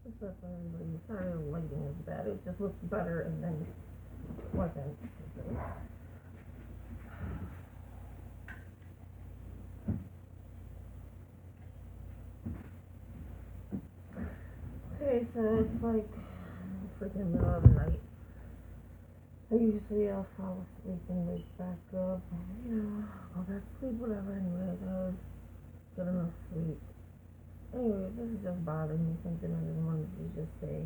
Except for everybody. Sorry, the lighting is bad. It just looks better and then wasn't. Okay, so it's like freaking middle of the night. I usually fall asleep and wake back up. Go back to sleep, whatever. Anyways, I was get enough sleep. Anyway, this is just bothering me. Something I just wanted to just say.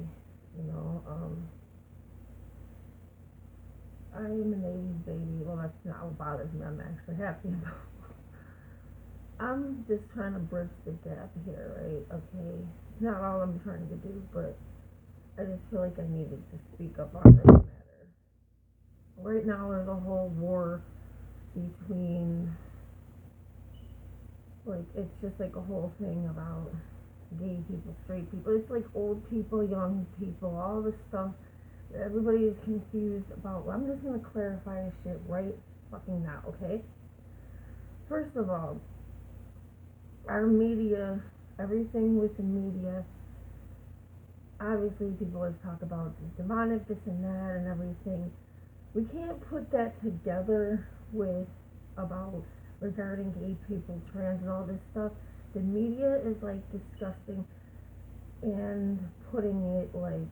You know, I am an 80s baby. Well, that's not what bothers me. I'm actually happy about. I'm just trying to bridge the gap here, right? Okay, not all I'm trying to do, but I just feel like I needed to speak up on this matter. Right now, there's a whole war between, like, it's just like a whole thing about gay people, straight people. It's like old people, young people, all this stuff. Everybody is confused about. Well, I'm just gonna clarify this shit right fucking now, okay? First of all, our media, everything with the media, obviously people always talk about demonic, this and that, and everything. We can't put that together with about regarding gay people, trans, and all this stuff. The media is like disgusting and putting it like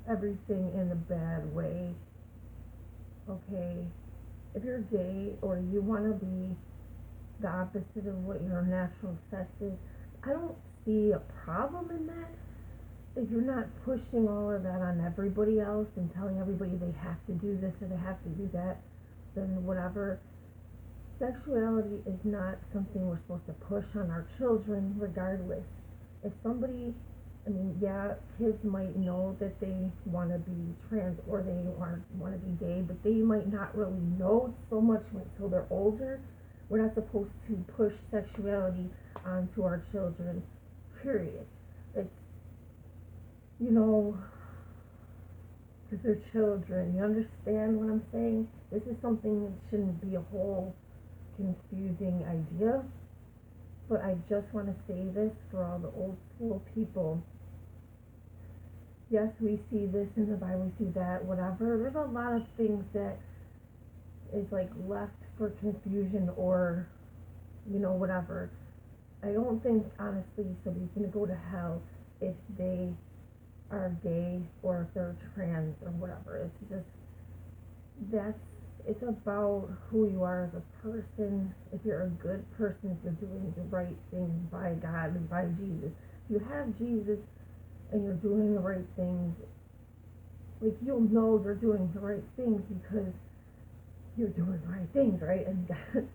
everything in a bad way. Okay, if you're gay or you want to be the opposite of what your natural sex is, I don't see a problem in that. If you're not pushing all of that on everybody else and telling everybody they have to do this or they have to do that, then whatever. Sexuality is not something we're supposed to push on our children regardless. If somebody, I mean, yeah, kids might know that they want to be trans or they want to be gay, but they might not really know so much until they're older. We're not supposed to push sexuality onto our children, period. It's, you know, because they're children. You understand what I'm saying? This is something that shouldn't be a whole confusing idea, but I just want to say this for all the old school people. Yes, we see this in the Bible, we see that, whatever. There's a lot of things that is like left for confusion or, whatever. I don't think, honestly, somebody's going to go to hell if they are gay or if they're trans or whatever. It's just, that's, it's about who you are as a person. If you're a good person, if you're doing the right things by God and by Jesus. If you have Jesus and you're doing the right things, like, you'll know you're doing the right things because you're doing the right things, right? And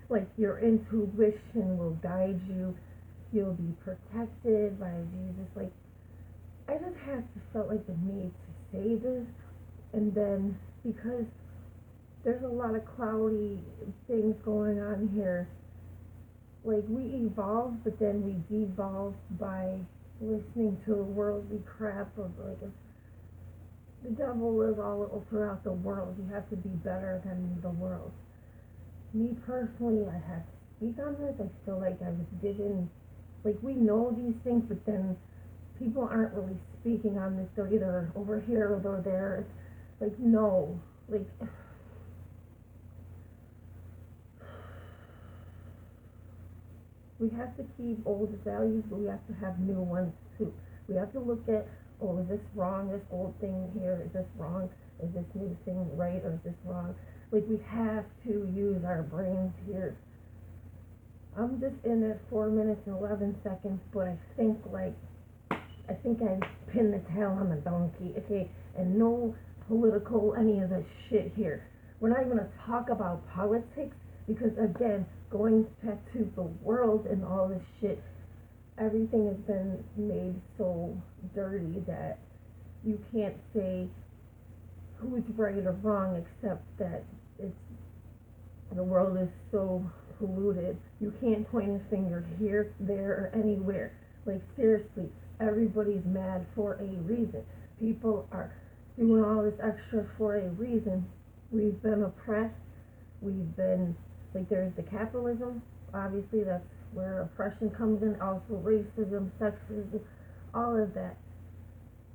like, your intuition will guide you. You'll be protected by Jesus. Like, I just have to felt like the need to say this, and then because there's a lot of cloudy things going on here. Like, we evolve, but then we devolve by listening to worldly crap of like the devil is all throughout the world. You have to be better than the world. Me personally, I have to speak on this. I feel like I was given, like, we know these things, but then people aren't really speaking on this. They're either over here or they're there. It's like, no, like. We have to keep old values, but we have to have new ones too. We have to look at, oh, is this wrong? This old thing here, is this wrong? Is this new thing right or is this wrong? Like, we have to use our brains here. I'm just in at 4 minutes and 11 seconds, but I think I pinned the tail on the donkey, okay? And no political, any of this shit here. We're not even gonna talk about politics because, again, going back to the world and all this shit, everything has been made so dirty that you can't say who's right or wrong except that it's the world is so polluted. You can't point a finger here, there, or anywhere. Like, seriously, everybody's mad for a reason. People are doing all this extra for a reason. We've been oppressed. We've been, like, there's the capitalism. Obviously, that's where oppression comes in. Also, racism, sexism, all of that,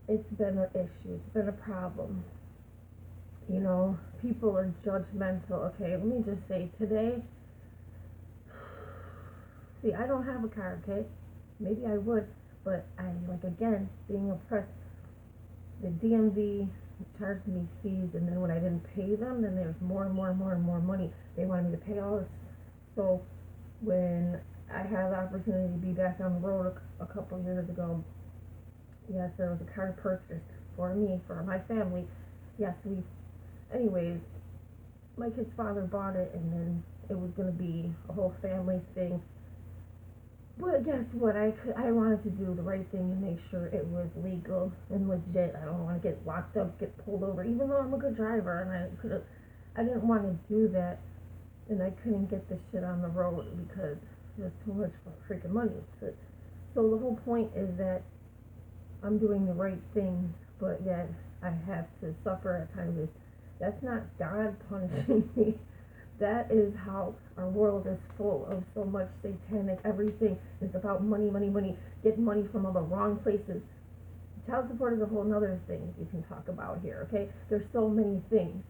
it's been an issue, it's been a problem. People are judgmental. Okay, let me just say today, see, I don't have a car, okay? Maybe I would, but again, being oppressed, the DMV charged me fees, and then when I didn't pay them, then there was more and more and more and more money. They wanted me to pay all this. So when I had the opportunity to be back on the road a couple of years ago, yes, there was a car purchased for me, for my family. Yes, anyways, my kid's father bought it, and then it was going to be a whole family thing. But guess what? I wanted to do the right thing and make sure it was legal and legit. I don't want to get locked up, get pulled over, even though I'm a good driver, and I didn't want to do that, and I couldn't get this shit on the road because there's too much freaking money. So the whole point is that I'm doing the right thing, but yet I have to suffer at times. That's not God punishing me. That is how our world is full of so much satanic everything. It's about money, money, money. Get money from all the wrong places. Child support is a whole nother thing you can talk about here, okay? There's so many things.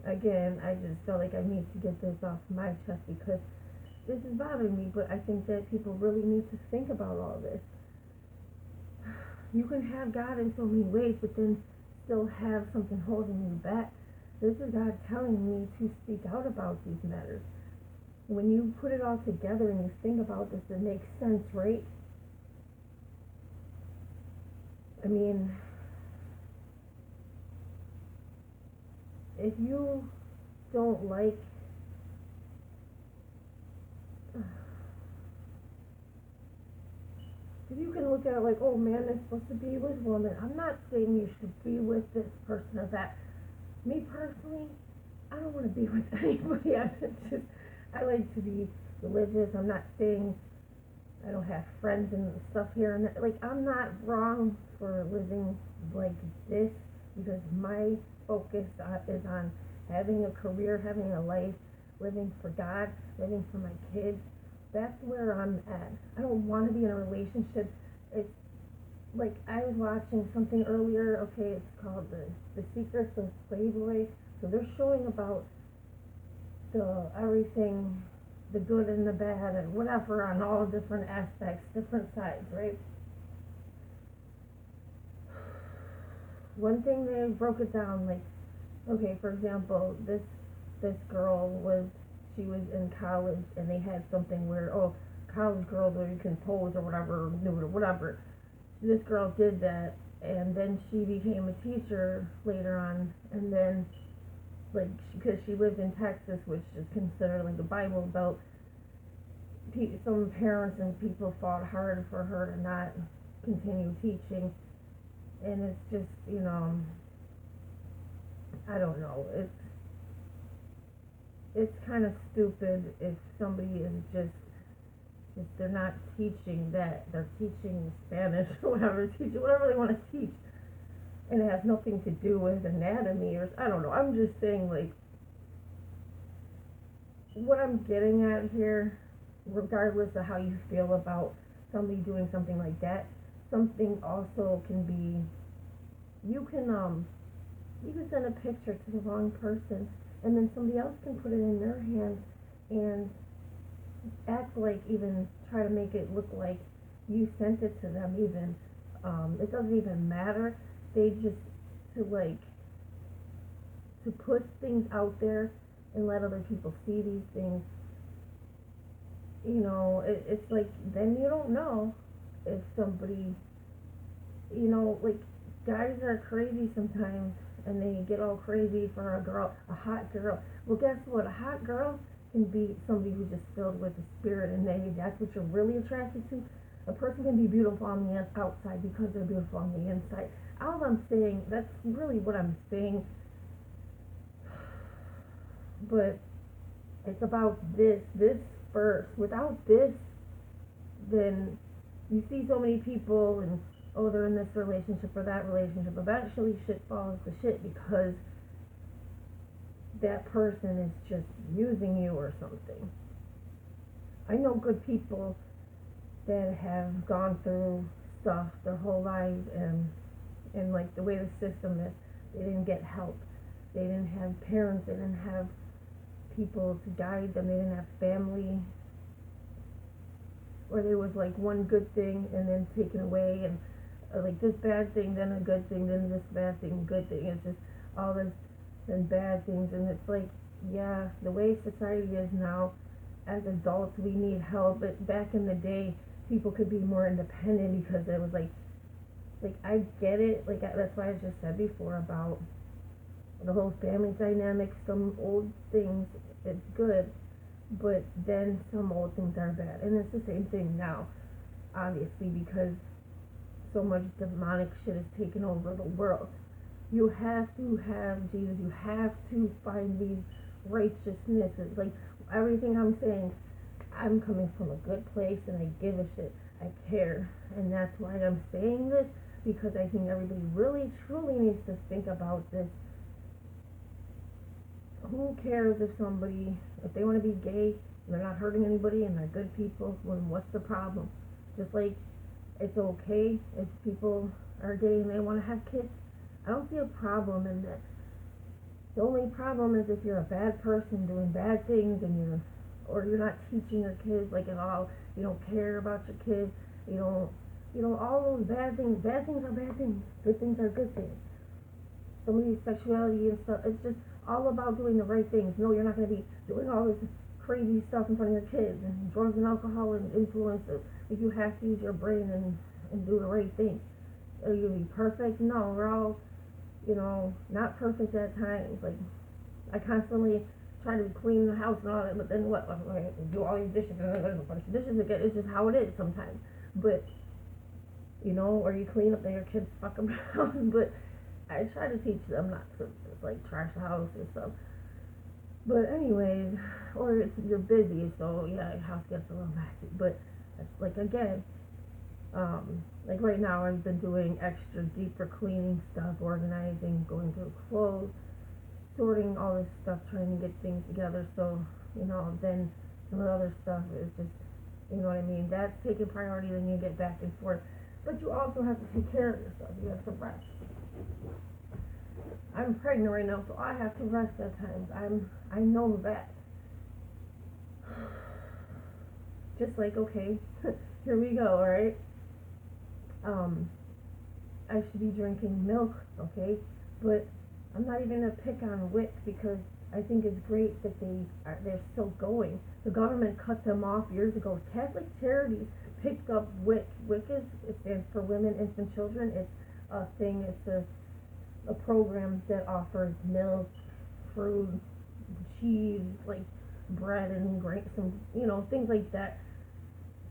Again, I just feel like I need to get this off my chest because this is bothering me, but I think that people really need to think about all this. You can have God in so many ways, but then still have something holding you back. This is God telling me to speak out about these matters. When you put it all together and you think about this, it makes sense, right? I mean, if you don't like you can look at it like, oh man, they're supposed to be with women. I'm not saying you should be with this person or that. Me personally, I don't want to be with anybody. I like to be religious. I'm not saying I don't have friends and stuff here and there. Like, I'm not wrong for living like this because my focus is on having a career, having a life, living for God, living for my kids. That's where I'm at. I don't want to be in a relationship. It's like I was watching something earlier. Okay, it's called the Secrets of Playboy. So they're showing about the everything, the good and the bad and whatever on all different aspects, different sides, right? One thing they broke it down, like, okay, for example, this girl she was in college and they had something where, college girls where you can pose or whatever, nude or whatever. This girl did that, and then she became a teacher later on, and then, like, because she lived in Texas, which is considered like a Bible Belt, some parents and people fought hard for her to not continue teaching, and it's just, I don't know, it's kind of stupid if somebody is just they're not teaching that, they're teaching Spanish or whatever, teaching whatever they want to teach, and it has nothing to do with anatomy or, I don't know, I'm just saying, like, what I'm getting at here, regardless of how you feel about somebody doing something like that, something also can be, you can send a picture to the wrong person, and then somebody else can put it in their hands and act like, even try to make it look like you sent it to them. Even it doesn't even matter. They just to put things out there and let other people see these things. It's like, then you don't know if somebody, like, guys are crazy sometimes, and they get all crazy for a hot girl. Well, guess what? A hot girl can be somebody who's just filled with the Spirit, and maybe that's what you're really attracted to. A person can be beautiful on the outside because they're beautiful on the inside. All I'm saying, that's really what I'm saying. But it's about this first. Without this, then you see so many people and, they're in this relationship or that relationship. Eventually shit falls to shit because that person is just using you or something. I know good people that have gone through stuff their whole lives, and like the way the system is, they didn't get help. They didn't have parents, they didn't have people to guide them, they didn't have family, or there was like one good thing and then taken away, and like this bad thing, then a good thing, then this bad thing, good thing. It's just all this and bad things, and it's like, yeah, the way society is now, as adults, we need help. But back in the day, people could be more independent because it was like I get it. Like that's why I just said before about the whole family dynamic. Some old things it's good, but then some old things are bad, and it's the same thing now, obviously, because so much demonic shit has taken over the world. You have to have Jesus. You have to find these righteousnesses. Like everything I'm saying, I'm coming from a good place, and I give a shit. I care, and that's why I'm saying this, because I think everybody really, truly needs to think about this. Who cares if they want to be gay, and they're not hurting anybody, and they're good people? When what's the problem? Just like it's okay if people are gay and they want to have kids. I don't see a problem in that. The only problem is if you're a bad person doing bad things, and you're not teaching your kids like at all. You don't care about your kids. You don't. All those bad things. Bad things are bad things. Good things are good things. Some of these sexuality and stuff. It's just all about doing the right things. No, you're not going to be doing all this crazy stuff in front of your kids, and drugs and alcohol and influences. Like you have to use your brain and do the right thing. Are you gonna be perfect? No, we're all, not perfect at times. Like I constantly try to clean the house and all that, but then what? I do all these dishes, and then there's a bunch of dishes again. It's just how it is sometimes. But or you clean up, then your kids fuck around. But I try to teach them not to just like trash the house and stuff. But anyways, or you're busy, so yeah, your house gets a little messy. But like again, like right now I've been doing extra deeper cleaning stuff, organizing, going through clothes, sorting all this stuff, trying to get things together. So then some of the other stuff is just, what I mean. That's taking priority. Then you get back and forth, but you also have to take care of yourself. You have to rest. I'm pregnant right now, so I have to rest at times. I know that. Just like, okay, here we go, alright? I should be drinking milk, okay? But I'm not even gonna pick on WIC, because I think it's great that they're still going. The government cut them off years ago. Catholic Charities picked up WIC. It stands for Women, Infant, Children. It's a thing. It's a program that offers milk, fruit, cheese, like bread and grain, some things like that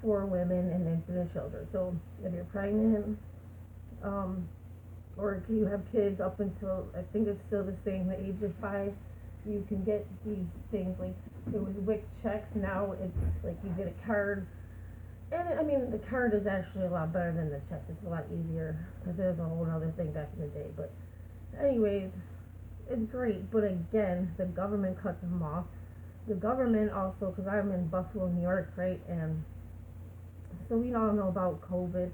for women and infant children. So if you're pregnant, or if you have kids up until, I think it's still the same, the age of 5, you can get these things. Like it was WIC checks. Now it's like you get a card. And I mean, the card is actually a lot better than the check. It's a lot easier, because there's a whole other thing back in the day. But anyways, it's great. But again, the government cut them off. The government also, because I'm in Buffalo, New York, right? And so we all know about COVID.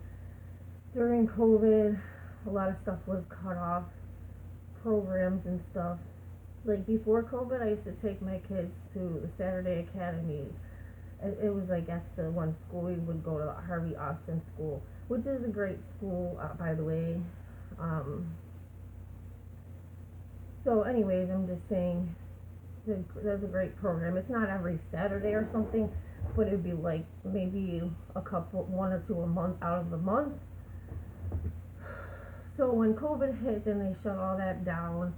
During COVID, a lot of stuff was cut off, programs and stuff. Like before COVID, I used to take my kids to the Saturday Academy. It was like at the one school. We would go to the Harvey Austin School, which is a great school, by the way. So anyways, I'm just saying, there's a great program. It's not every Saturday or something, but it'd be like maybe one or two a month out of the month. So when COVID hit and they shut all that down,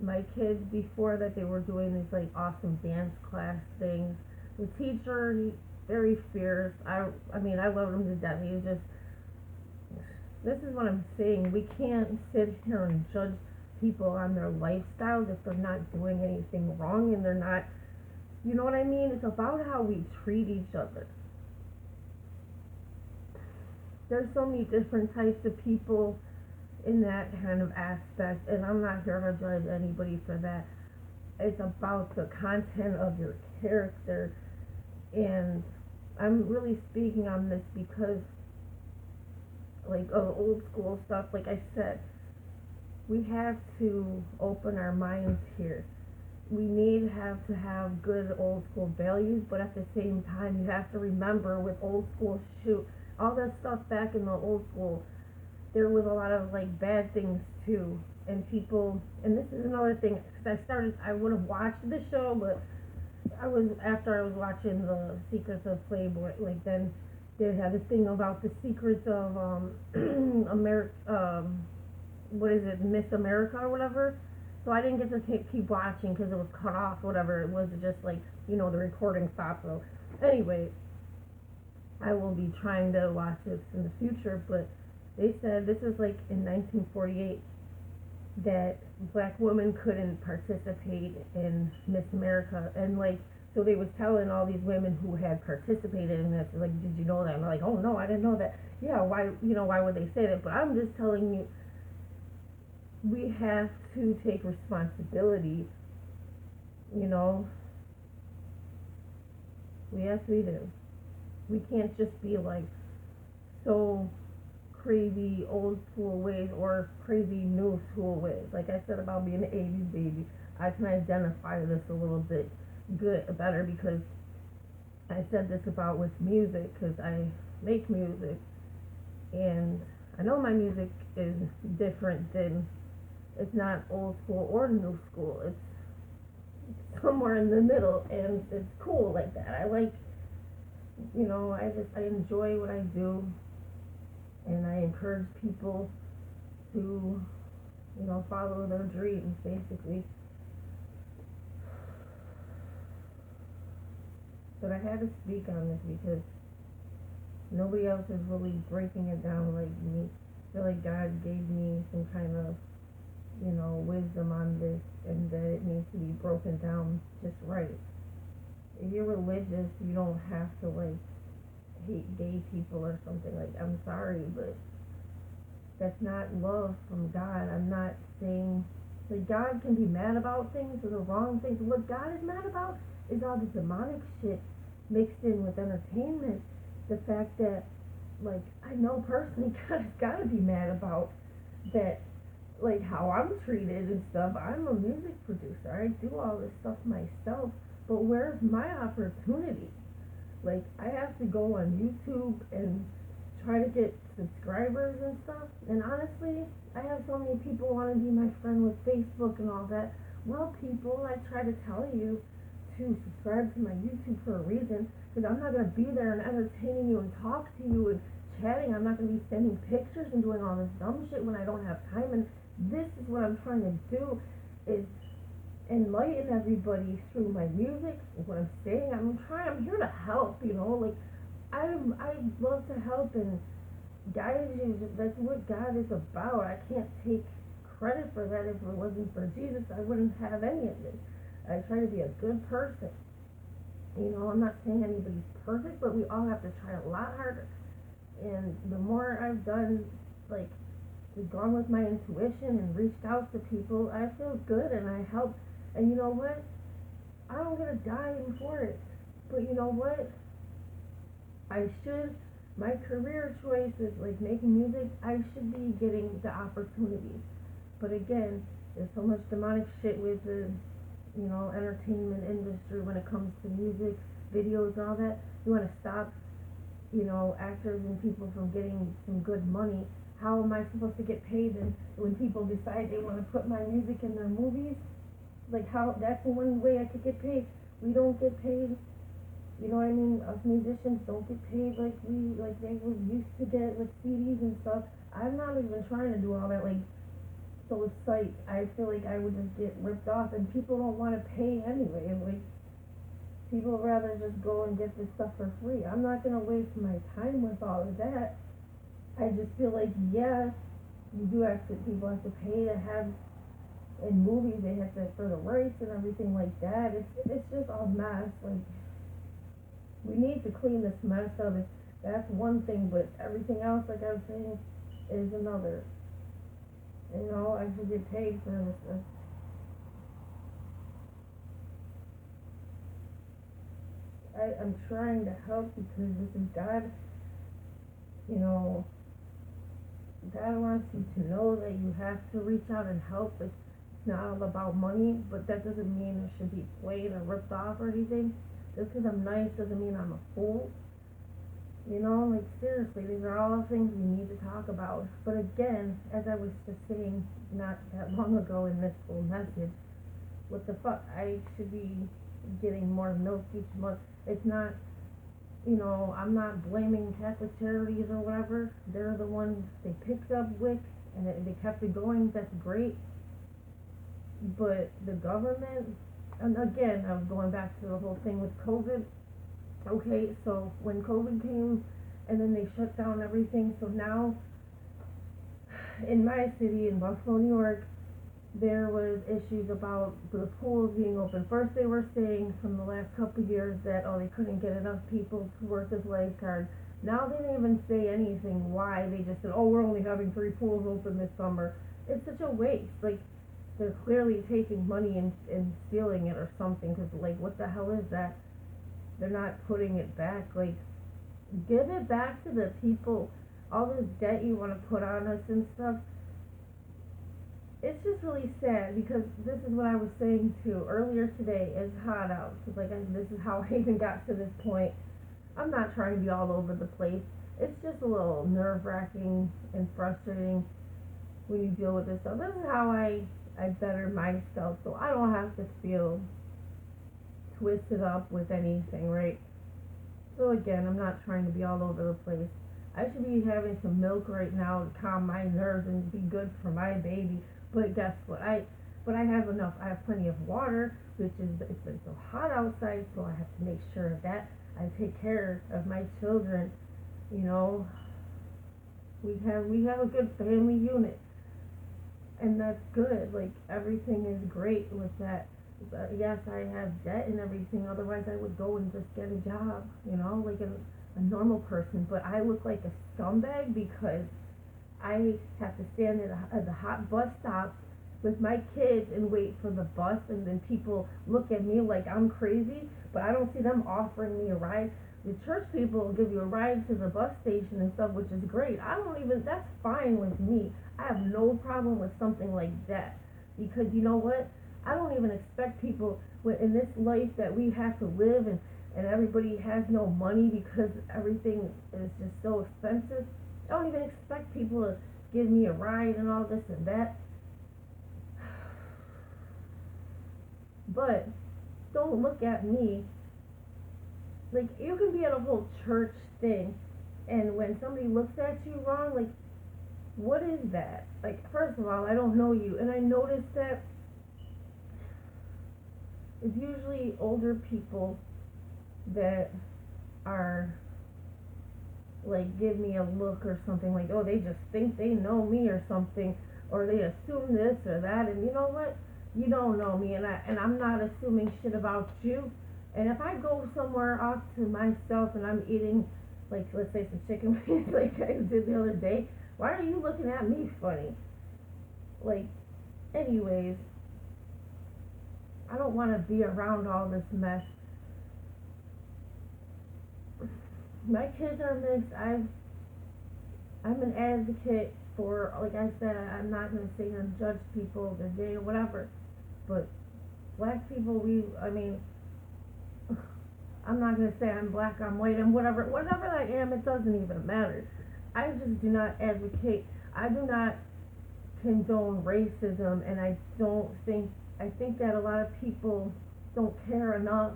my kids, before that, they were doing these like awesome dance class things. The teacher, very fierce. I mean, I love him to death. He's just, this is what I'm saying. We can't sit here and judge people on their lifestyles if they're not doing anything wrong, and they're not, you know what I mean? It's about how we treat each other. There's so many different types of people in that kind of aspect, and I'm not here to judge anybody for that. It's about the content of your character, and I'm really speaking on this because, like, of old school stuff, like I said, we have to open our minds here. We need have to have good old school values, but at the same time, you have to remember with old school shoot all that stuff back in the old school. There was a lot of like bad things too, and people. And this is another thing. Cause I would have watched the show, but after I was watching the Secrets of Playboy. Like then they had this thing about the secrets of America. What is it, Miss America or whatever. So I didn't get to keep watching because it was cut off, whatever. It was just like, the recording stopped. So anyway, I will be trying to watch this in the future, but they said this is like in 1948 that black women couldn't participate in Miss America, and like, so they was telling all these women who had participated in this, like, did you know that? And they're like, oh no, I didn't know that. Yeah, why would they say that? But I'm just telling you, we have to take responsibility, you know. Yes, we do. We can't just be like so crazy old school ways or crazy new school ways. Like I said about being an 80s baby, I can identify this a little bit better because I said this about with music because I make music, and I know my music is different than, it's not old school or new school. It's somewhere in the middle, and it's cool like that. I like, I enjoy what I do, and I encourage people to, follow their dreams, basically. But I had to speak on this because nobody else is really breaking it down like me. I feel like God gave me some kind of, wisdom on this, and that it needs to be broken down just right. If you're religious, you don't have to like hate gay people or something. Like, I'm sorry, but that's not love from God. I'm not saying, like, God can be mad about things or the wrong things. What God is mad about is all the demonic shit mixed in with entertainment. The fact that, like, I know personally God has got to be mad about that, like, how I'm treated and stuff. I'm a music producer. I do all this stuff myself. But where's my opportunity? Like, I have to go on YouTube and try to get subscribers and stuff. And honestly, I have so many people want to be my friend with Facebook and all that. Well, people, I try to tell you to subscribe to my YouTube for a reason, because I'm not going to be there and entertaining you and talk to you and chatting. I'm not going to be sending pictures and doing all this dumb shit when I don't have time. And this is what I'm trying to do, is enlighten everybody through my music, what I'm saying. I'm here to help, like, I love to help and guide you. That's what God is about. I can't take credit for that. If it wasn't for Jesus, I wouldn't have any of this. I try to be a good person. I'm not saying anybody's perfect, but we all have to try a lot harder. And the more I've done, like, gone with my intuition and reached out to people, I feel good and I help. And you know what? I don't get a dime for it. But you know what? My career choice is like making music. I should be getting the opportunities. But again, there's so much demonic shit with the, entertainment industry when it comes to music, videos, and all that. You want to stop, actors and people from getting some good money. How am I supposed to get paid when people decide they want to put my music in their movies? Like, how, that's the one way I could get paid. We don't get paid, you know what I mean? Us musicians don't get paid like they were used to get with CDs and stuff. I'm not even trying to do all that, like, so it's like, I feel like I would just get ripped off, and people don't want to pay anyway. Like, people rather just go and get this stuff for free. I'm not going to waste my time with all of that. I just feel like, yeah, people have to pay to have, in movies, they have to, for the rights and everything like that. It's just a mess. Like, we need to clean this mess up. That's one thing, but everything else, like I was saying, is another. I should get paid for this. I'm trying to help because this is God, you know, God wants you to know that you have to reach out and help. It's not all about money, but that doesn't mean it should be played or ripped off or anything. Just because I'm nice doesn't mean I'm a fool. You know, like seriously, these are all things we need to talk about. But again, as I was just saying not that long ago in this whole message, what the fuck? I should be getting more milk each month. It's not, I'm not blaming Catholic Charities or whatever. They're the ones, they picked up WIC and they kept it going. That's great. But the government, and again, I'm going back to the whole thing with COVID. Okay, so when COVID came and then they shut down everything, so now in my city, in Buffalo, New York, there was issues about the pools being open. First they were saying from the last couple of years that, oh, they couldn't get enough people to work as lifeguards. Now they didn't even say anything why. They just said, oh, we're only having 3 pools open this summer. It's such a waste. Like, they're clearly taking money and stealing it or something, because, like, what the hell is that? They're not putting it back. Like, give it back to the people. All this debt you want to put on us and stuff, it's just really sad, because this is what I was saying too earlier today. It's hot out. It's like this is how I even got to this point. I'm not trying to be all over the place. It's just a little nerve-wracking and frustrating when you deal with this stuff. This is how I better myself, so I don't have to feel twisted up with anything, right? So again, I'm not trying to be all over the place. I should be having some milk right now to calm my nerves and be good for my baby. But guess what? But I have enough. I have plenty of water, which is, it's been so hot outside, so I have to make sure of that. I take care of my children. You know, we have a good family unit, and that's good. Like, everything is great with that. But yes, I have debt and everything. Otherwise, I would go and just get a job. Like a normal person. But I look like a scumbag because I have to stand at the hot bus stops with my kids and wait for the bus, and then people look at me like I'm crazy, but I don't see them offering me a ride. The church people will give you a ride to the bus station and stuff, which is great. That's fine with me. I have no problem with something like that, because you know what? I don't even expect people in this life that we have to live, and everybody has no money because everything is just so expensive. I don't even expect people to give me a ride and all this and that. But don't look at me like, you can be at a whole church thing, and when somebody looks at you wrong, like, what is that? Like, first of all, I don't know you, and I noticed that it's usually older people that are like, give me a look or something, like, oh, they just think they know me or something, or they assume this or that. And you know what? You don't know me, and I'm not assuming shit about you. And if I go somewhere off to myself and I'm eating, like, let's say some chicken wings like I did the other day, why are you looking at me funny? Like, anyways, I don't want to be around all this mess. My kids are mixed. I'm an advocate for, like I said, I'm not going to sit here and judge people, they're gay or whatever, but black people, I'm not going to say I'm black, I'm white, I'm whatever I am, it doesn't even matter. I just do not advocate, I do not condone racism, and I think that a lot of people don't care enough,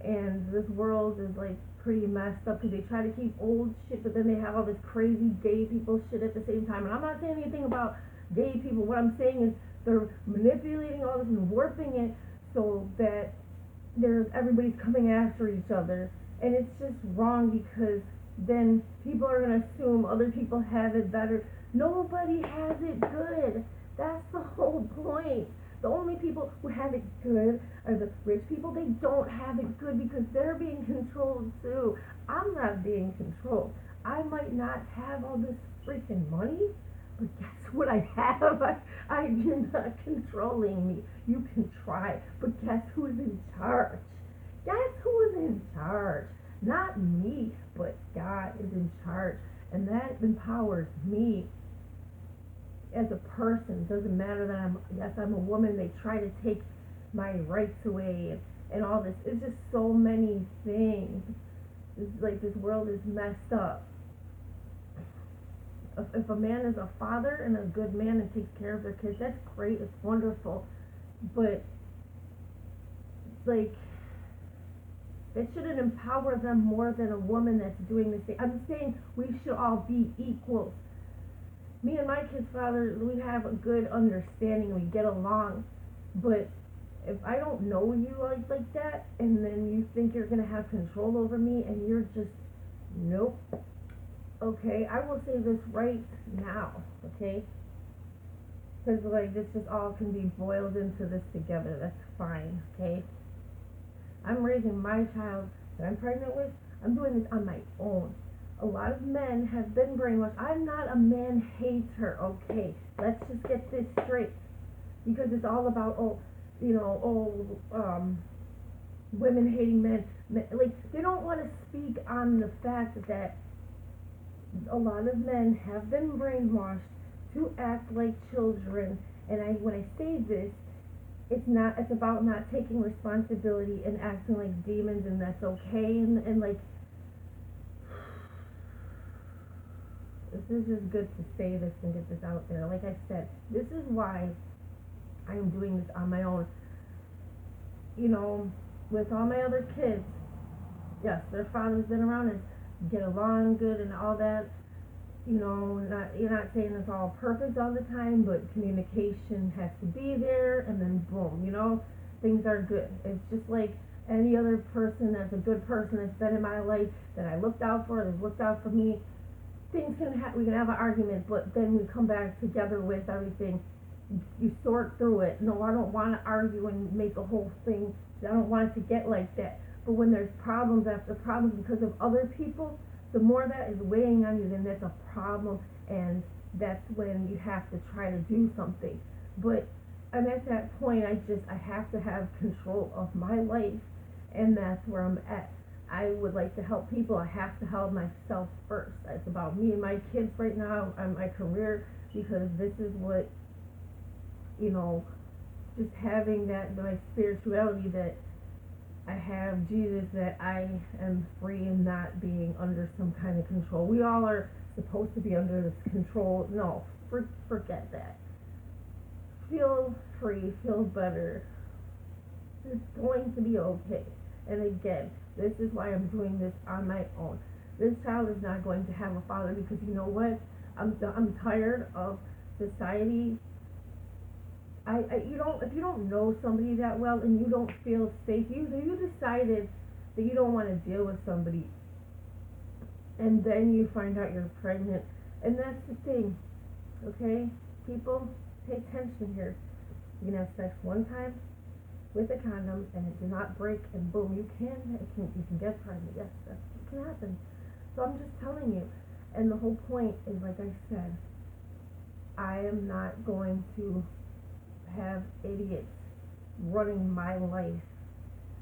and this world is, like, pretty messed up, because they try to keep old shit, but then they have all this crazy gay people shit at the same time. And I'm not saying anything about gay people. What I'm saying is they're manipulating all this and warping it so that everybody's coming after each other, and it's just wrong, because then people are going to assume other people have it better. Nobody has it good. That's the whole point. The only people who have it good are the rich people. They don't have it good because they're being controlled too. I'm not being controlled. I might not have all this freaking money, but guess what I have? You're not controlling me. You can try, but guess who's in charge? That's who is in charge. Not me, but God is in charge. And that empowers me as a person. Doesn't matter that I'm a woman, they try to take my rights away and all this. It's just so many things. It's like this world is messed up. If a man is a father and a good man and takes care of their kids, that's great, it's wonderful. But like, it shouldn't empower them more than a woman that's doing the same. I'm saying we should all be equals. Me and my kid's father, we have a good understanding, we get along. But if I don't know you like that, and then you think you're gonna have control over me, and you're just, nope. Okay, I will say this right now, okay? Because like this just all can be boiled into this together. That's fine, okay? I'm raising my child that I'm pregnant with. I'm doing this on my own. A lot of men have been brainwashed. I'm not a man hater, okay? Let's just get this straight. Because it's all about, women hating men. Like, they don't want to speak on the fact that a lot of men have been brainwashed to act like children. And when I say this, it's about not taking responsibility and acting like demons, and that's okay. And like, this is just good to say this and get this out there. Like I said, this is why I am doing this on my own. With all my other kids, yes, their father's been around and get along good and all that. You're not saying it's all perfect all the time, but communication has to be there, and then boom, things are good. It's just like any other person that's a good person that's been in my life that I looked out for, that's looked out for me. We can have an argument, but then we come back together with everything. You sort through it. No, I don't want to argue and make a whole thing. I don't want it to get like that. But when there's problems after problems because of other people, the more that is weighing on you, then that's a problem, and that's when you have to try to do something. But I'm at that point, I have to have control of my life, and that's where I'm at. I would like to help people. I have to help myself first. It's about me and my kids right now, and my career, because this is what, just having my spirituality, that I have Jesus, that I am free and not being under some kind of control. We all are supposed to be under this control. No, forget that. Feel free, feel better. It's going to be okay. And again, this is why I'm doing this on my own. This child is not going to have a father, because you know what? I'm tired of society. If you don't know somebody that well and you don't feel safe, you decided that you don't want to deal with somebody, and then you find out you're pregnant, and that's the thing, okay? People, pay attention here. You can have sex one time with a condom, and it does not break, and boom, you can get pregnant. Yes, that can happen. So I'm just telling you, and the whole point is, like I said, I am not going to have idiots running my life.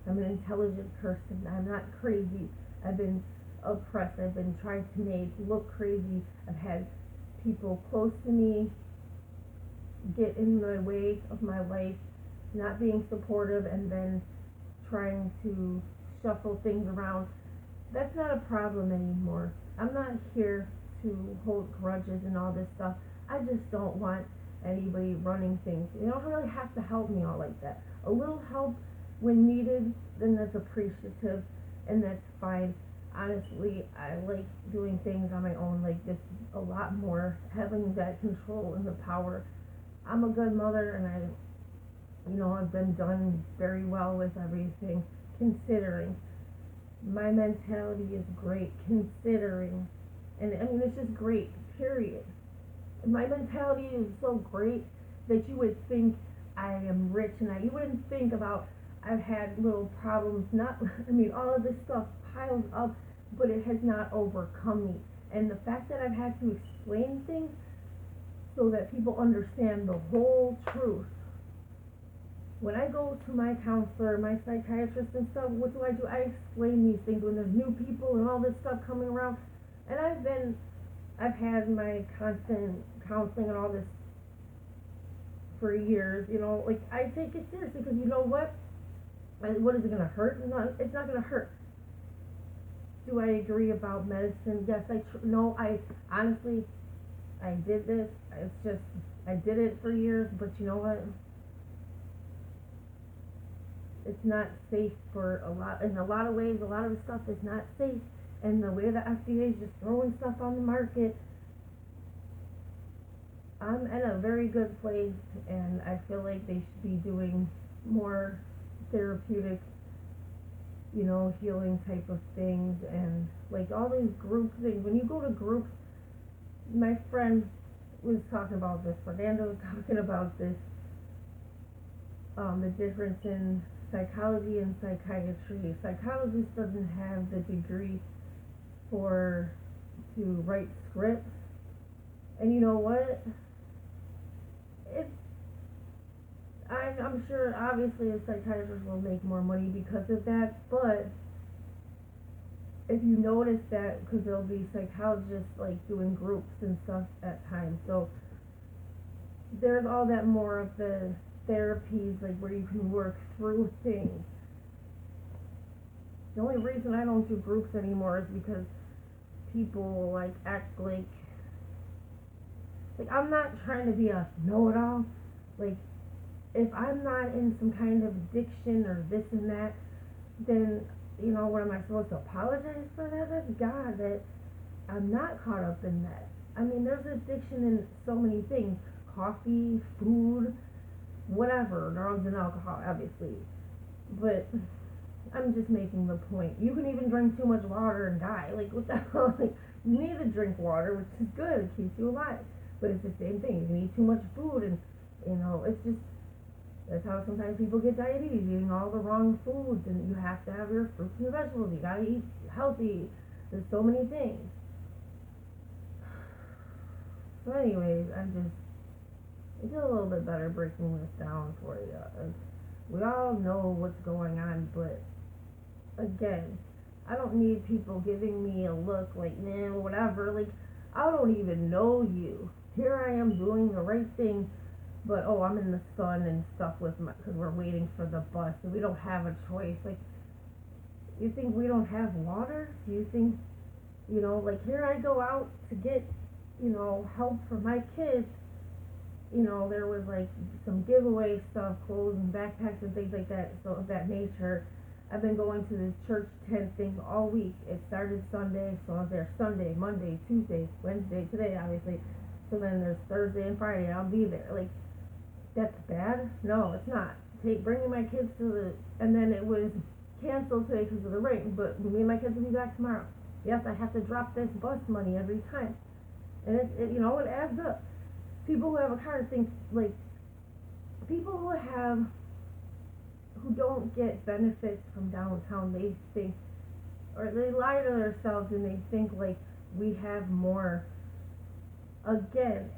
I'm an intelligent person. I'm not crazy. I've been oppressed. I've been tried to make look crazy. I've had people close to me get in the way of my life, not being supportive, and then trying to shuffle things around. That's not a problem anymore. I'm not here to hold grudges and all this stuff. I just don't want anybody running things. You don't really have to help me all like that. A little help when needed, then that's appreciative, and that's fine. Honestly, I like doing things on my own like this a lot more, having that control and the power. I'm a good mother, and I've been done very well with everything, considering. My mentality is great, considering. And it's just great, period. My mentality is so great that you would think I am rich, and you wouldn't think about I've had little problems, all of this stuff piles up, but it has not overcome me. And the fact that I've had to explain things so that people understand the whole truth, when I go to my counselor, my psychiatrist and stuff, what do? I explain these things when there's new people and all this stuff coming around. And I've had my constant counseling and all this for years, like I take it seriously because you know what? What is it gonna hurt? It's not gonna hurt. Do I agree about medicine? Yes, no, I honestly, I did this. It's just, I did it for years, but you know what? It's not safe for in a lot of ways. A lot of the stuff is not safe, and the way the FDA is just throwing stuff on the market, I'm in a very good place, and I feel like they should be doing more therapeutic, healing type of things, and like all these group things. When you go to groups, my friend was talking about this. Fernando was talking about this. The difference in psychology and psychiatry. Psychologist doesn't have the degree for to write scripts, and you know what? It's I'm sure obviously a psychiatrist will make more money because of that, but if you notice that, because there'll be psychologists like doing groups and stuff at times, so there's all that more of the therapies, like where you can work through things. The only reason I don't do groups anymore is because people like act like I'm not trying to be a know-it-all. Like, if I'm not in some kind of addiction or this and that, then what am I supposed to apologize for that? That's God that I'm not caught up in that. I mean, there's addiction in so many things: coffee, food, whatever, drugs and alcohol, obviously. But I'm just making the point. You can even drink too much water and die. Like, what the hell? Like, you need to drink water, which is good. It keeps you alive. But it's the same thing. You can eat too much food, and it's just, that's how sometimes people get diabetes, eating all the wrong foods, and you have to have your fruits and your vegetables. You gotta eat healthy. There's so many things. So, anyways, I feel a little bit better breaking this down for you. We all know what's going on, but again, I don't need people giving me a look like, man, whatever. Like, I don't even know you. Here I am doing the right thing, but I'm in the sun and stuff because we're waiting for the bus and we don't have a choice. Like, you think we don't have water? Do you think, like, here I go out to get, help for my kids. There was like some giveaway stuff, clothes and backpacks and things like that, so of that nature. I've been going to this church tent thing all week. It started Sunday, so I was there Sunday, Monday, Tuesday, Wednesday, today, obviously. So then there's Thursday and Friday, I'll be there. Like, that's bad? No, it's not. Bringing my kids and then it was canceled today because of the rain, but me and my kids will be back tomorrow. Yes, I have to drop this bus money every time. And it adds up. People who have a car think, like, people who don't get benefits from downtown, they think, or they lie to themselves and they think like we have more. Again,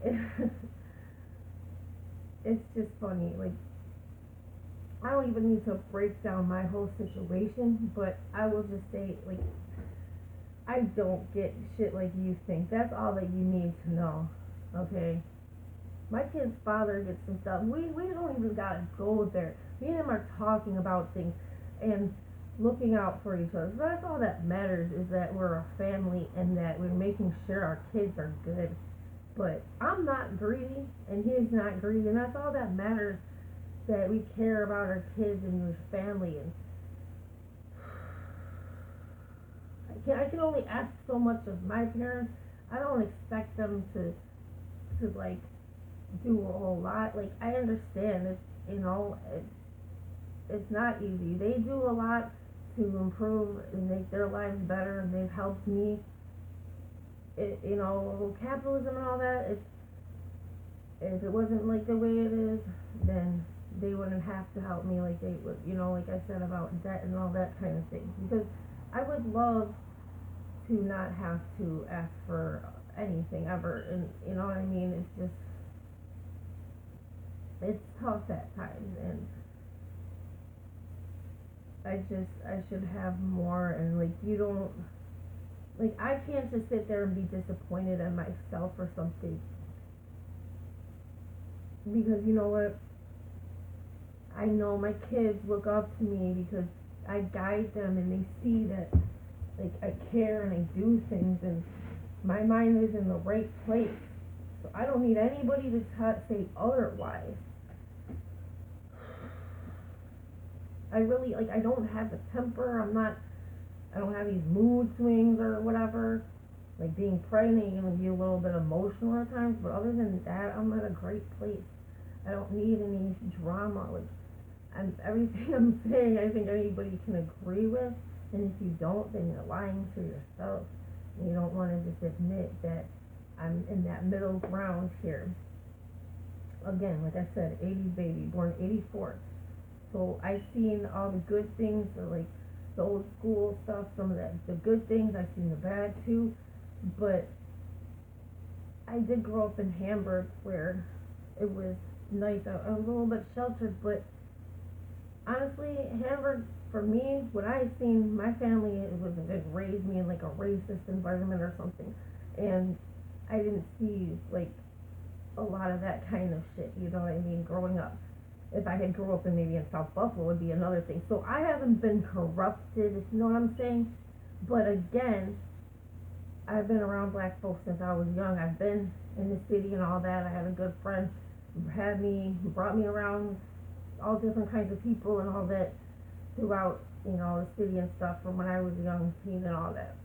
it's just funny. Like, I don't even need to break down my whole situation, but I will just say, like, I don't get shit like you think. That's all that you need to know, okay? My kid's father gets some stuff. We don't even gotta go there. Me and him are talking about things and looking out for each other. So that's all that matters, is that we're a family and that we're making sure our kids are good. But I'm not greedy and he's not greedy, and that's all that matters, that we care about our kids and your family. And I can only ask so much of my parents. I don't expect them to like do a whole lot. Like, I understand it's not easy. They do a lot to improve and make their lives better, and they've helped me. Capitalism and all that, if it wasn't like the way it is, then they wouldn't have to help me like they would, like I said about debt and all that kind of thing. Because I would love to not have to ask for anything ever, and you know what I mean? It's tough at times, and I should have more, and like you don't, like I can't just sit there and be disappointed in myself or something, because you know what, I know my kids look up to me because I guide them and they see that like I care and I do things and my mind is in the right place. So I don't need anybody to say otherwise. I really like I don't have a temper. I don't have these mood swings or whatever. Like being pregnant, you can be a little bit emotional at times, but other than that, I'm at a great place. I don't need any drama. Like everything I'm saying, I think anybody can agree with. And if you don't, then you're lying to yourself. And you don't want to just admit that I'm in that middle ground here. Again, like I said, 80s baby, born 84. So I've seen all the good things, like the old school stuff, some of the good things. I've seen the bad too. But I did grow up in Hamburg where it was nice. I was a little bit sheltered, but honestly, Hamburg, for me, what I seen, my family it raised me in like a racist environment or something, and I didn't see like a lot of that kind of shit. You know what I mean? Growing up, if I had grew up in maybe in South Buffalo, would be another thing. So I haven't been corrupted, if you know what I'm saying. But again, I've been around black folks since I was young. I've been in the city and all that. I had a good friend who brought me around all different kinds of people and all that throughout, you know, the city and stuff from when I was a young teen and all that.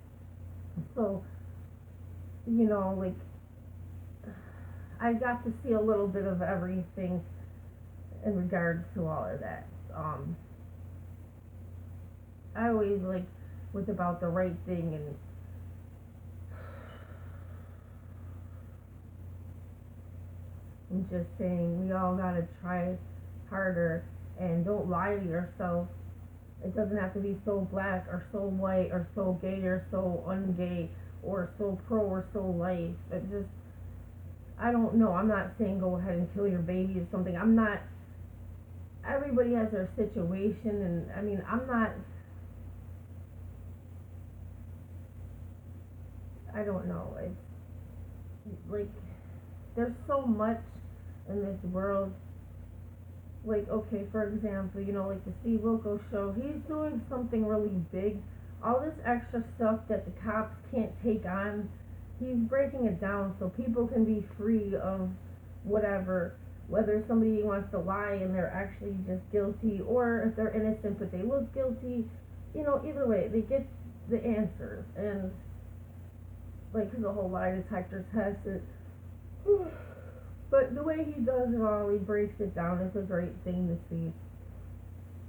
So, you know, like, I got to see a little bit of everything in regards to all of that. I always, like, was about the right thing, and I'm just saying we all gotta try harder and don't lie to yourself. It doesn't have to be so black or so white or so gay or so ungay or so pro or so life. It just, I don't know. I'm not saying go ahead and kill your baby or something. I'm not, everybody has their situation, and I mean, I'm not, I don't know. It's like, there's so much in this world. Like, okay, for example, you know, like the Steve Wilkos show, he's doing something really big. All this extra stuff that the cops can't take on, he's breaking it down so people can be free of whatever, whether somebody wants to lie and they're actually just guilty, or if they're innocent but they look guilty, you know, either way, they get the answers. And, like, the whole lie detector test, but the way he does it all, he breaks it down. It's a great thing to see.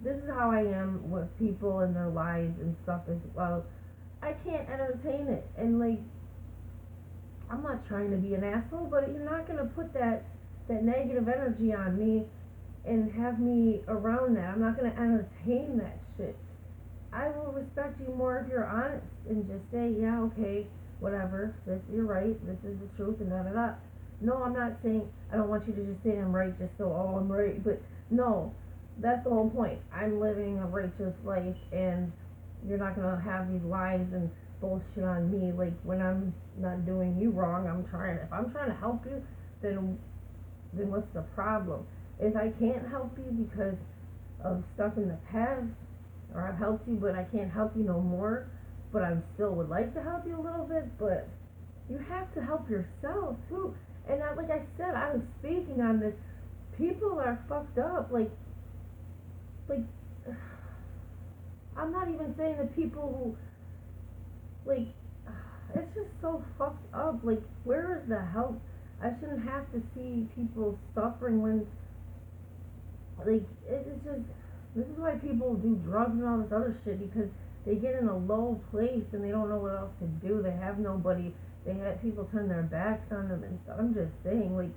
This is how I am with people and their lives and stuff as well. I can't entertain it. And like, I'm not trying to be an asshole, but you're not gonna put that negative energy on me and have me around that. I'm not gonna entertain that shit. I will respect you more if you're honest and just say, yeah, okay, whatever. You're right. This is the truth, and da da da. No, I'm not saying, I don't want you to just say I'm right just so, oh, I'm right, but no, that's the whole point. I'm living a righteous life, and you're not gonna have these lies and bullshit on me, like, when I'm not doing you wrong. If I'm trying to help you, then what's the problem? If I can't help you because of stuff in the past, or I've helped you, but I can't help you no more, but I still would like to help you a little bit, but you have to help yourself, too. And like I said, I was speaking on this. People are fucked up. Like, I'm not even saying the people who, like, it's just so fucked up. Like, where is the help? I shouldn't have to see people suffering when, like, it's just, this is why people do drugs and all this other shit, because they get in a low place and they don't know what else to do. They have nobody. They had people turn their backs on them and stuff. I'm just saying, like,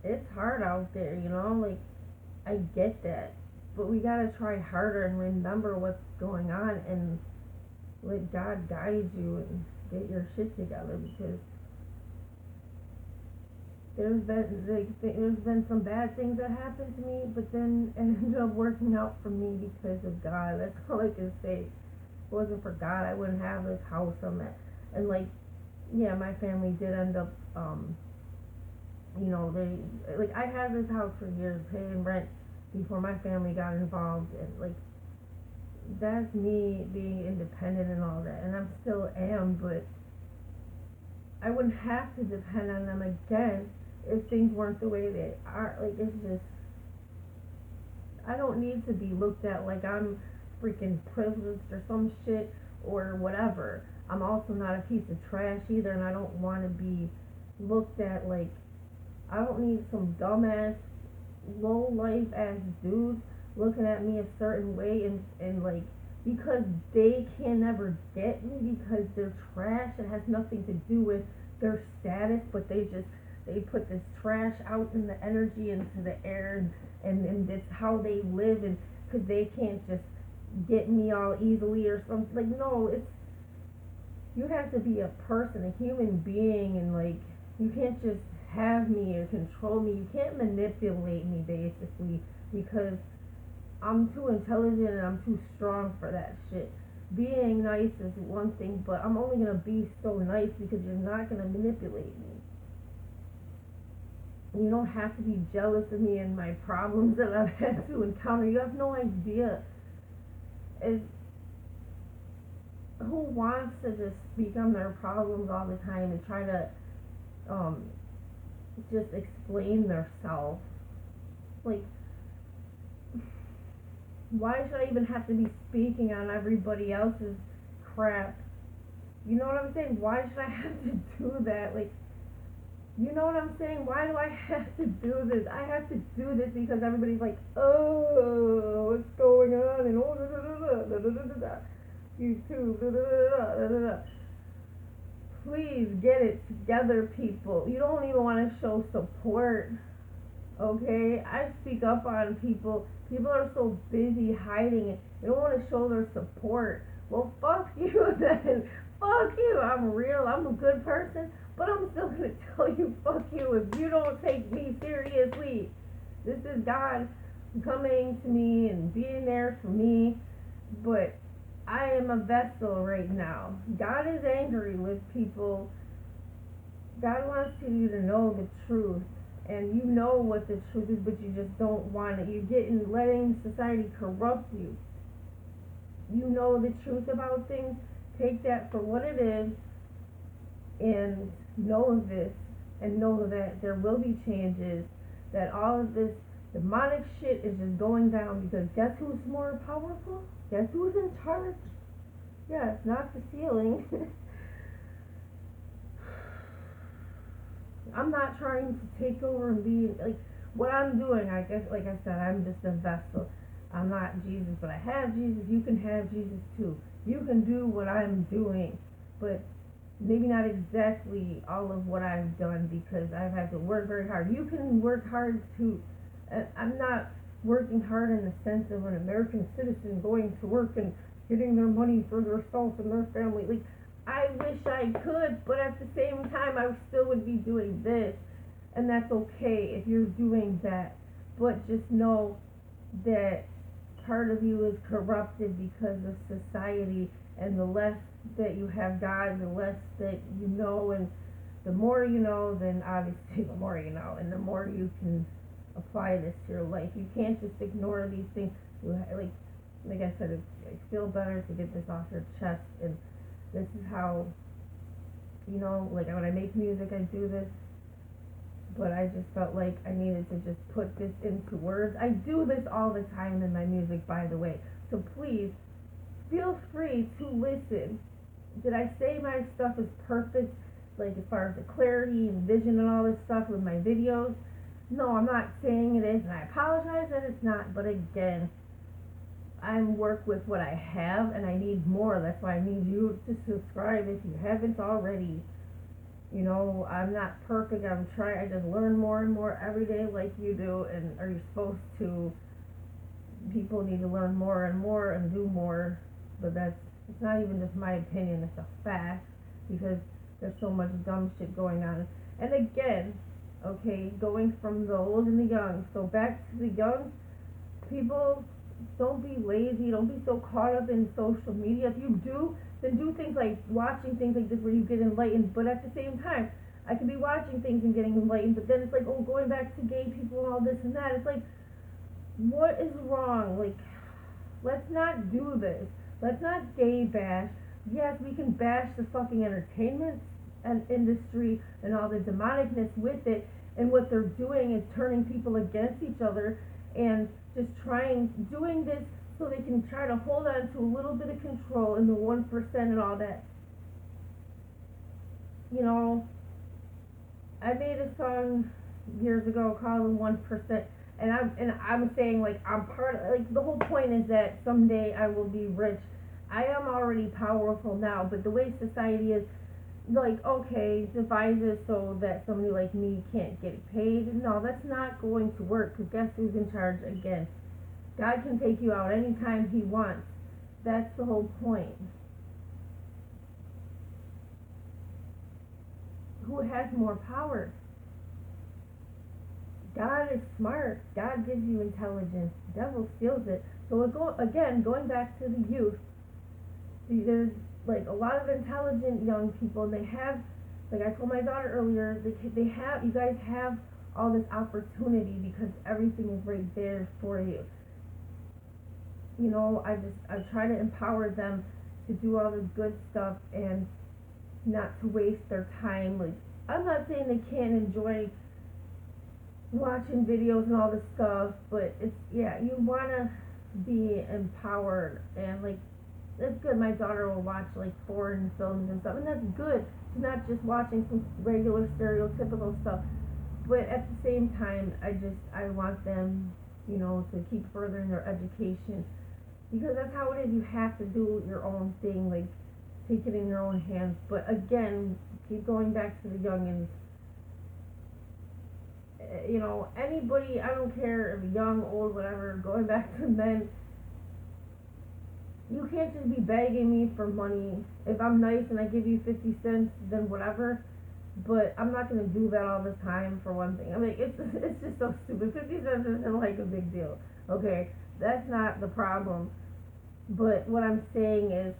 it's hard out there, you know? Like, I get that. But we gotta try harder and remember what's going on and let God guide you and get your shit together, because there's been some bad things that happened to me, but then it ended up working out for me because of God. That's all I can say. If it wasn't for God, I wouldn't have this house I'm at. And like, yeah, my family did end up, I had this house for years, paying rent before my family got involved, and like, that's me being independent and all that, and I still am, but I wouldn't have to depend on them again if things weren't the way they are. Like, it's just, I don't need to be looked at like I'm freaking privileged or some shit or whatever. I'm also not a piece of trash either, and I don't want to be looked at like, I don't need some dumbass, low life ass dudes looking at me a certain way, and like, because they can never get me because they're trash. It has nothing to do with their status, but they put this trash out in the energy into the air, and it's how they live, and because they can't just get me all easily or something. Like, no, it's, you have to be a person, a human being, and like, you can't just have me or control me. You can't manipulate me, basically, because I'm too intelligent and I'm too strong for that shit. Being nice is one thing, but I'm only gonna be so nice because you're not gonna manipulate me. You don't have to be jealous of me and my problems that I've had to encounter. You have no idea. It's, who wants to just speak on their problems all the time and try to just explain themselves? Like, why should I even have to be speaking on everybody else's crap? You know what I'm saying? Why should I have to do that? Like, you know what I'm saying? Why do I have to do this? I have to do this because everybody's like, oh, what's going on? And oh, YouTube, Please get it together, people. You don't even want to show support, okay? I speak up on people. People are so busy hiding it. They don't want to show their support. Well, fuck you then. Fuck you. I'm real. I'm a good person. But I'm still going to tell you, fuck you, if you don't take me seriously. This is God coming to me and being there for me. But I am a vessel right now. God is angry with people. God wants you to know the truth. And you know what the truth is, but you just don't want it. You're letting society corrupt you. You know the truth about things. Take that for what it is, and know this, and know that there will be changes. That all of this demonic shit is just going down, because guess who's more powerful? Guess who's in charge? Yes, not the ceiling. I'm not trying to take over and be, like, what I'm doing, I guess, like I said, I'm just a vessel. I'm not Jesus, but I have Jesus. You can have Jesus too. You can do what I'm doing, but maybe not exactly all of what I've done, because I've had to work very hard. You can work hard too. I'm not working hard in the sense of an American citizen going to work and getting their money for themselves and their family. Like, I wish I could, but at the same time, I still would be doing this, and that's okay if you're doing that. But just know that part of you is corrupted because of society, and the less that you have God, the less that you know, and the more you know, then obviously the more you know, and the more you can apply this to your life. You can't just ignore these things. Like I said, I feel better to get this off your chest, and this is how, like when I make music, I do this, but I just felt like I needed to just put this into words. I do this all the time in my music, by the way, so please, feel free to listen. Did I say my stuff is perfect, like as far as the clarity and vision and all this stuff with my videos? No, I'm not saying it is, and I apologize that it's not, but again, I work with what I have, and I need more. That's why I need you to subscribe if you haven't already. I'm not perfect. I just learn more and more every day, like you do, and are you supposed to. People need to learn more and more and do more, but it's not even just my opinion, it's a fact, because there's so much dumb shit going on. And again, Okay, going from the old and the young. So back to the young people, don't be lazy, don't be so caught up in social media. If you do, then do things like watching things like this where you get enlightened, but at the same time, I can be watching things and getting enlightened, but then it's like, oh, going back to gay people and all this and that. It's like, what is wrong? Like, let's not do this. Let's not gay bash. Yes, we can bash the fucking entertainment and industry and all the demonicness with it, and what they're doing is turning people against each other and just doing this so they can try to hold on to a little bit of control in the 1% and all that. You know, I made a song years ago called the 1%, and I'm saying like I'm part of, like the whole point is that someday I will be rich. I am already powerful now, but the way society is, like, okay, devise it so that somebody like me can't get paid. No, that's not going to work, because guess who's in charge again? God can take you out anytime he wants. That's the whole point. Who has more power? God is smart. God gives you intelligence. The devil steals it. So going back to the youth, there's like a lot of intelligent young people, and they have, like I told my daughter earlier, you guys have all this opportunity because everything is right there for you. You know, I try to empower them to do all the good stuff and not to waste their time. Like, I'm not saying they can't enjoy watching videos and all this stuff, but it's, yeah, you wanna be empowered, and like, that's good. My daughter will watch like foreign films and stuff, and that's good. She's not just watching some regular stereotypical stuff. But at the same time, I want them, to keep furthering their education, because that's how it is. You have to do your own thing, like take it in your own hands. But again, keep going back to the youngins. Anybody, I don't care if young, old, whatever, going back to men, you can't just be begging me for money. If I'm nice and I give you 50 cents, then whatever. But I'm not gonna do that all the time, for one thing. I mean, it's just so stupid. 50 cents isn't like a big deal. Okay, that's not the problem. But what I'm saying is,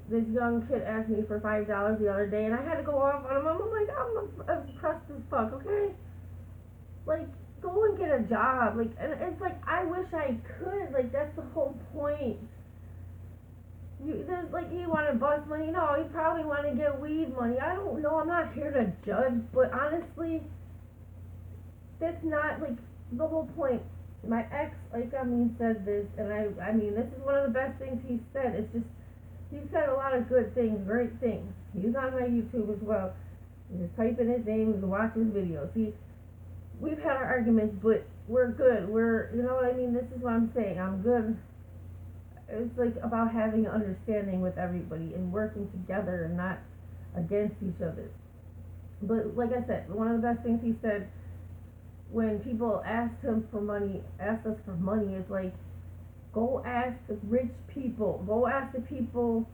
this young kid asked me for $5 the other day, and I had to go off on him. I'm like, I'm impressed as fuck. Okay, like, go and get a job. Like, and it's like, I wish I could. Like, that's the whole point. He wanted bus money. No, he probably wanted to get weed money. I don't know. I'm not here to judge, but honestly, that's not like the whole point. My ex, said this, and this is one of the best things he said. It's just, he said a lot of good things, great things. He's on my YouTube as well. You just type in his name and watch his videos. We've had our arguments, but we're good. You know what I mean? This is what I'm saying. I'm good. It's like about having an understanding with everybody and working together and not against each other. But like I said, one of the best things he said, when people asked us for money, is like, go ask the rich people. Go ask the people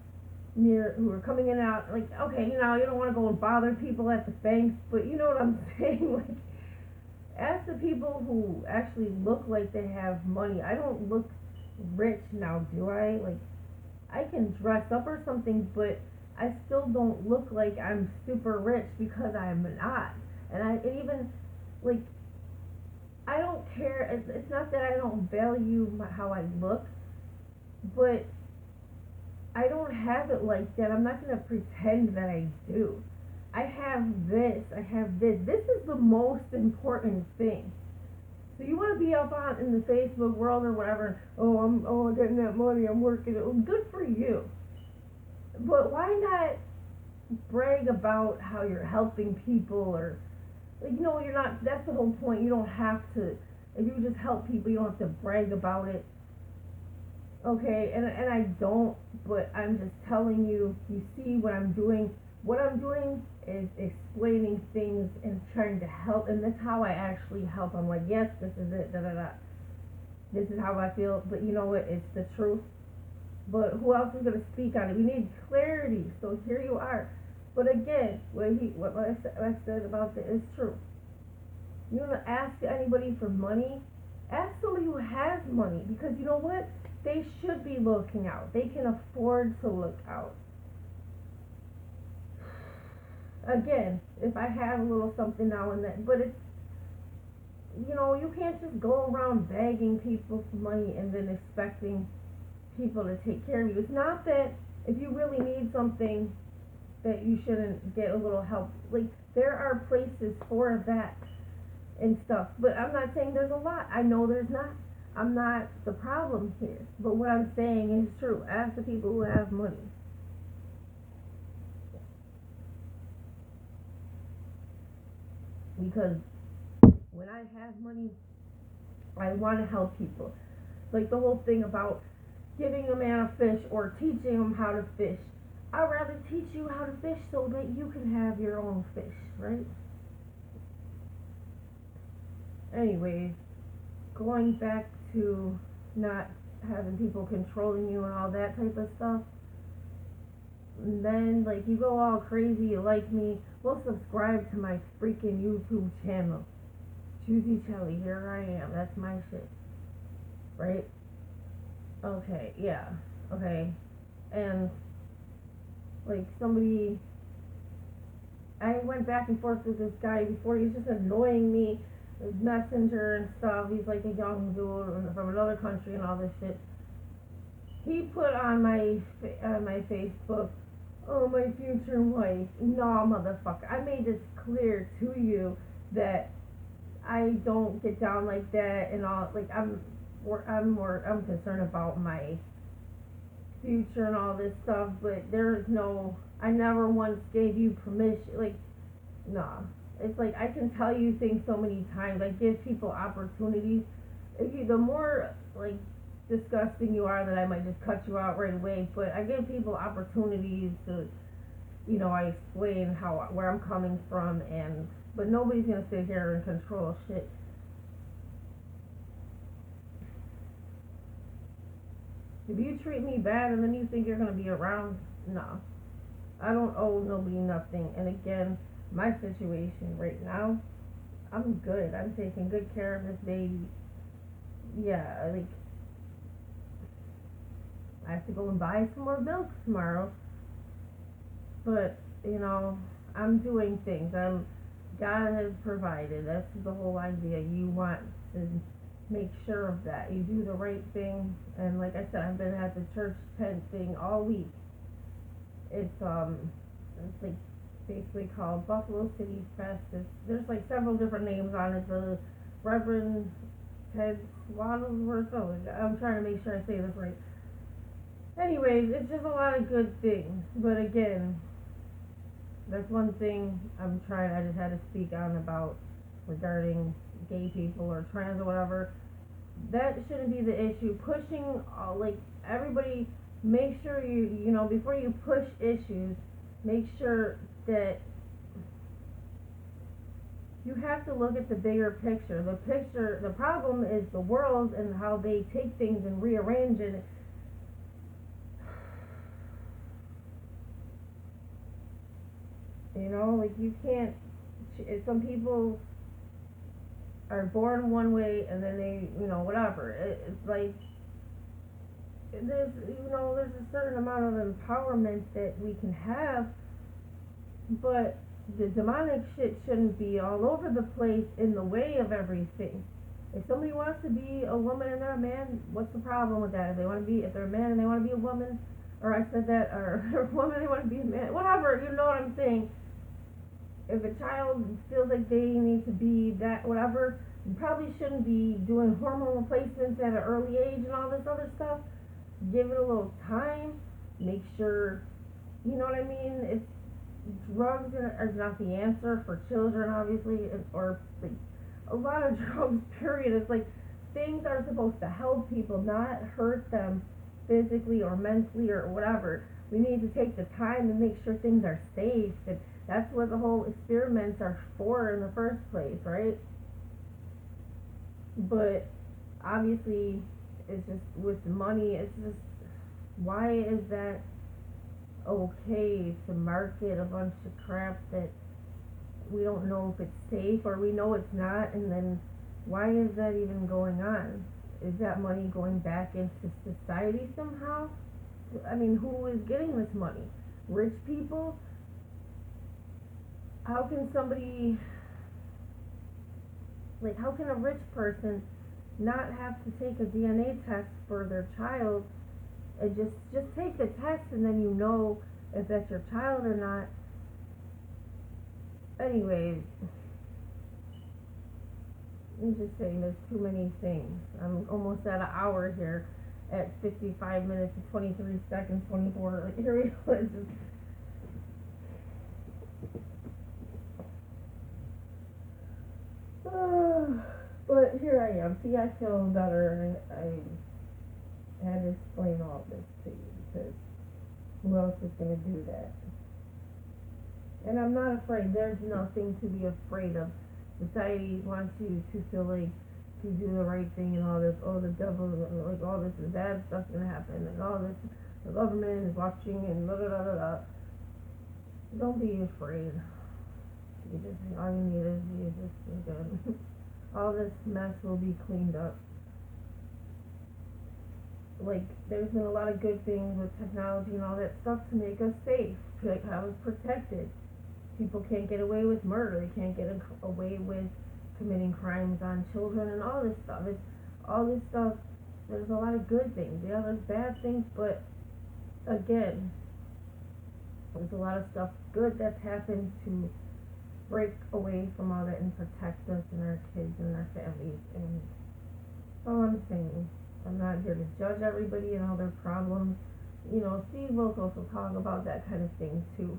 who are coming in and out. Like, okay, you don't want to go and bother people at the banks, but you know what I'm saying? Like, ask the people who actually look like they have money. I don't look rich now, do I? Like, I can dress up or something, but I still don't look like I'm super rich, because I'm not. And even, like, I don't care. It's not that I don't value how I look, but I don't have it like that. I'm not going to pretend that I do. I have this. This is the most important thing. So you want to be up on in the Facebook world or whatever, I'm getting that money, I'm working, good for you. But why not brag about how you're helping people, or, like, you're not, that's the whole point. You don't have to, if you just help people, you don't have to brag about it. Okay, and I don't, but I'm just telling you, you see what I'm doing. What I'm doing is explaining things and trying to help, and that's how I actually help. I'm like, yes, this is it, this is how I feel, but you know what, it's the truth. But who else is going to speak on it? We need clarity, so here you are. But again, what I said about this is true. You don't ask anybody for money. Ask somebody who has money, because you know what? They should be looking out. They can afford to look out. Again, if I have a little something now and then, but it's, you can't just go around begging people for money and then expecting people to take care of you. It's not that if you really need something that you shouldn't get a little help. Like, there are places for that and stuff, but I'm not saying there's a lot. I know there's not. I'm not the problem here. But what I'm saying is true. Ask the people who have money. Because when I have money, I want to help people. Like the whole thing about giving a man a fish or teaching him how to fish. I'd rather teach you how to fish so that you can have your own fish, right? Anyways, going back to not having people controlling you and all that type of stuff. And then, like, you go all crazy, you like me, well, subscribe to my freaking YouTube channel. Choozy Shelly, here I am. That's my shit. Right? Okay, yeah. Okay. And, like, I went back and forth with this guy before. He's just annoying me. His messenger and stuff. He's like a young dude from another country and all this shit. He put on my Facebook, oh, my future wife. No, motherfucker. I made this clear to you that I don't get down like that and all. Like, I'm concerned about my future and all this stuff, but I never once gave you permission. Like, nah. It's like, I can tell you things so many times. I give people opportunities. The more, like, disgusting you are, that I might just cut you out right away. But I give people opportunities to, I explain where I'm coming from, but nobody's gonna sit here and control shit. If you treat me bad and then you think you're gonna be around, no. I don't owe nobody nothing. And again, my situation right now, I'm good. I'm taking good care of this baby. Yeah, like, I have to go and buy some more milk tomorrow. But, I'm doing things. God has provided. That's the whole idea. You want to make sure of that. You do the right thing. And like I said, I've been at the church tent thing all week. It's like basically called Buffalo City Fest. There's like several different names on it. The Reverend Ted Waddlesworth. I'm trying to make sure I say this right. Anyways, it's just a lot of good things. But again, that's one thing I just had to speak on about regarding gay people or trans or whatever. That shouldn't be the issue. Pushing, like, everybody, make sure before you push issues, make sure that you have to look at the bigger picture. The problem is the world and how they take things and rearrange it. Like, you can't, some people are born one way and then they, whatever. It's like, there's a certain amount of empowerment that we can have, but the demonic shit shouldn't be all over the place in the way of everything. If somebody wants to be a woman and they're a man, what's the problem with that? If they're a man and they want to be a woman, or I said that, or a woman, they want to be a man, whatever, you know what I'm saying. If a child feels like they need to be that, whatever, you probably shouldn't be doing hormone replacements at an early age and all this other stuff. Give it a little time. Make sure, you know what I mean? Drugs are not the answer for children, obviously, or like, a lot of drugs, period. It's like, things are supposed to help people, not hurt them physically or mentally or whatever. We need to take the time to make sure things are safe, and that's what the whole experiments are for in the first place, right? But obviously, it's just with money, it's just, why is that okay to market a bunch of crap that we don't know if it's safe, or we know it's not, and then why is that even going on? Is that money going back into society somehow? I mean, who is getting this money? Rich people? How can somebody, like, how can a rich person not have to take a DNA test for their child, and just take the test and then you know if that's your child or not? Anyways, I'm just saying there's too many things. I'm almost at an hour here at 55 minutes and 23 seconds, 24, like, here we go. It's just, but here I am. See, I feel better. I had to explain all this to you because who else is going to do that? And I'm not afraid. There's nothing to be afraid of. Society wants you to feel like you do the right thing and all this. Oh, the devil, like all this is bad stuff's going to happen, and all this, the government is watching, and blah, blah, blah, blah, blah. Don't be afraid. You just, all you need is Jesus, and good. All this mess will be cleaned up. Like, there's been a lot of good things with technology and all that stuff to make us safe, to like have us protected. People can't get away with murder. They can't get away with committing crimes on children and all this stuff. It's all this stuff. There's a lot of good things. Yeah, there's bad things, but again, there's a lot of stuff good that's happened to break away from all that and protect us and our kids and our families. And all I'm saying, I'm not here to judge everybody and all their problems. You know, Steve Wilkos will talk about that kind of thing too.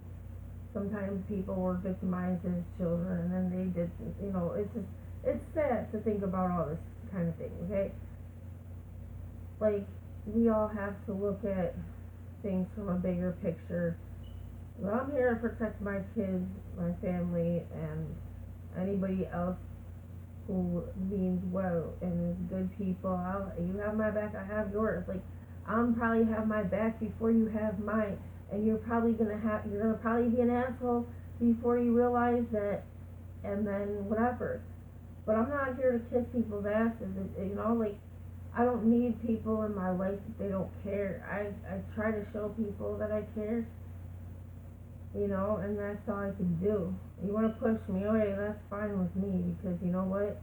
Sometimes people were victimized as children, and then they did, you know, it's just, it's sad to think about all this kind of thing, okay? Like, we all have to look at things from a bigger picture. Well, I'm here to protect my kids, my family, and anybody else who means well and is good people. You have my back, I have yours. Like, I'm probably have my back before you have mine, and you're probably gonna probably be an asshole before you realize that, and then whatever. But I'm not here to kiss people's asses, you know, like, I don't need people in my life if they don't care. I try to show people that I care, you know, and that's all I can do. You wanna push me, okay, that's fine with me, because you know what?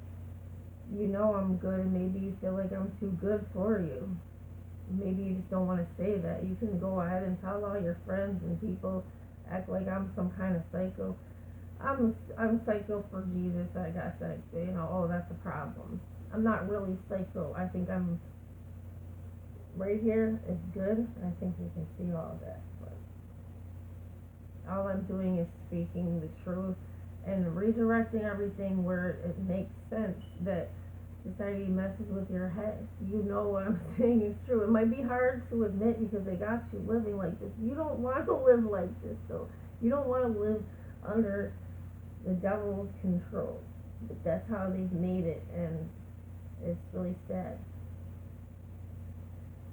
You know I'm good, and maybe you feel like I'm too good for you. Maybe you just don't want to say that. You can go ahead and tell all your friends and people, act like I'm some kind of psycho. I'm psycho for Jesus, I guess. You know, oh, that's a problem. I'm not really psycho. I think I'm right here is good. I think you can see all of that. But all I'm doing is speaking the truth and redirecting everything where it makes sense, that society messes with your head. You know what I'm saying is true. It might be hard to admit because they got you living like this. You don't want to live like this, though. You don't want to live under the devil's control. But that's how they've made it, and it's really sad.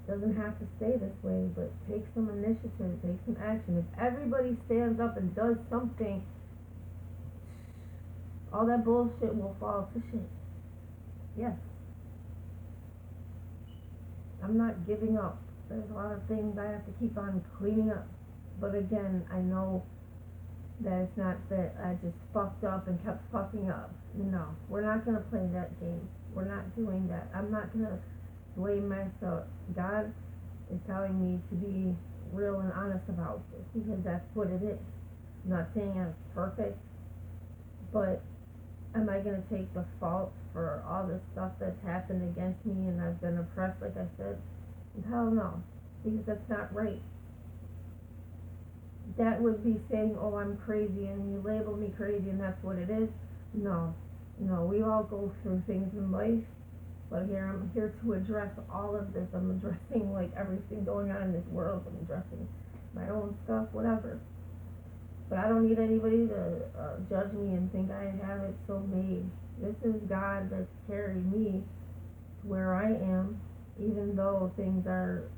Doesn't have to stay this way, but take some initiative, take some action. If everybody stands up and does something, all that bullshit will fall to shit. Yes. I'm not giving up. There's a lot of things I have to keep on cleaning up. But again, I know that it's not that I just fucked up and kept fucking up. No, we're not going to play that game. We're not doing that. I'm not going to blame myself. God is telling me to be real and honest about this, because that's what it is. I'm not saying I'm perfect, but am I going to take the fault for all this stuff that's happened against me and I've been oppressed, like I said? Hell no, because that's not right. That would be saying, oh, I'm crazy, and you label me crazy, and that's what it is. No, we all go through things in life, but I'm here to address all of this. I'm addressing, like, everything going on in this world. I'm addressing my own stuff, whatever. But I don't need anybody to judge me and think I have it so made. This is God that's carried me to where I am, even though things are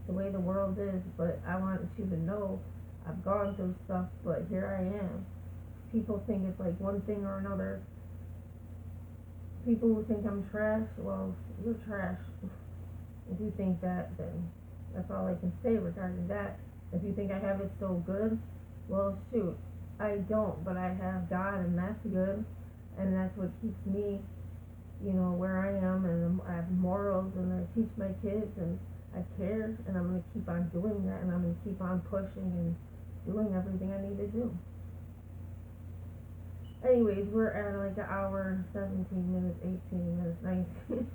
the way the world is. But I want you to know I've gone through stuff, but here I am. people think it's like one thing or another. People who think I'm trash, well, you're trash. If you think that, then that's all I can say regarding that. If you think I have it so good, well, shoot, I don't, but I have God, and that's good, and that's what keeps me, where I am, and I have morals, and I teach my kids, and I care, and I'm going to keep on doing that, and I'm going to keep on pushing and doing everything I need to do. Anyways, we're at like an hour, 17 minutes, 18 minutes, 19.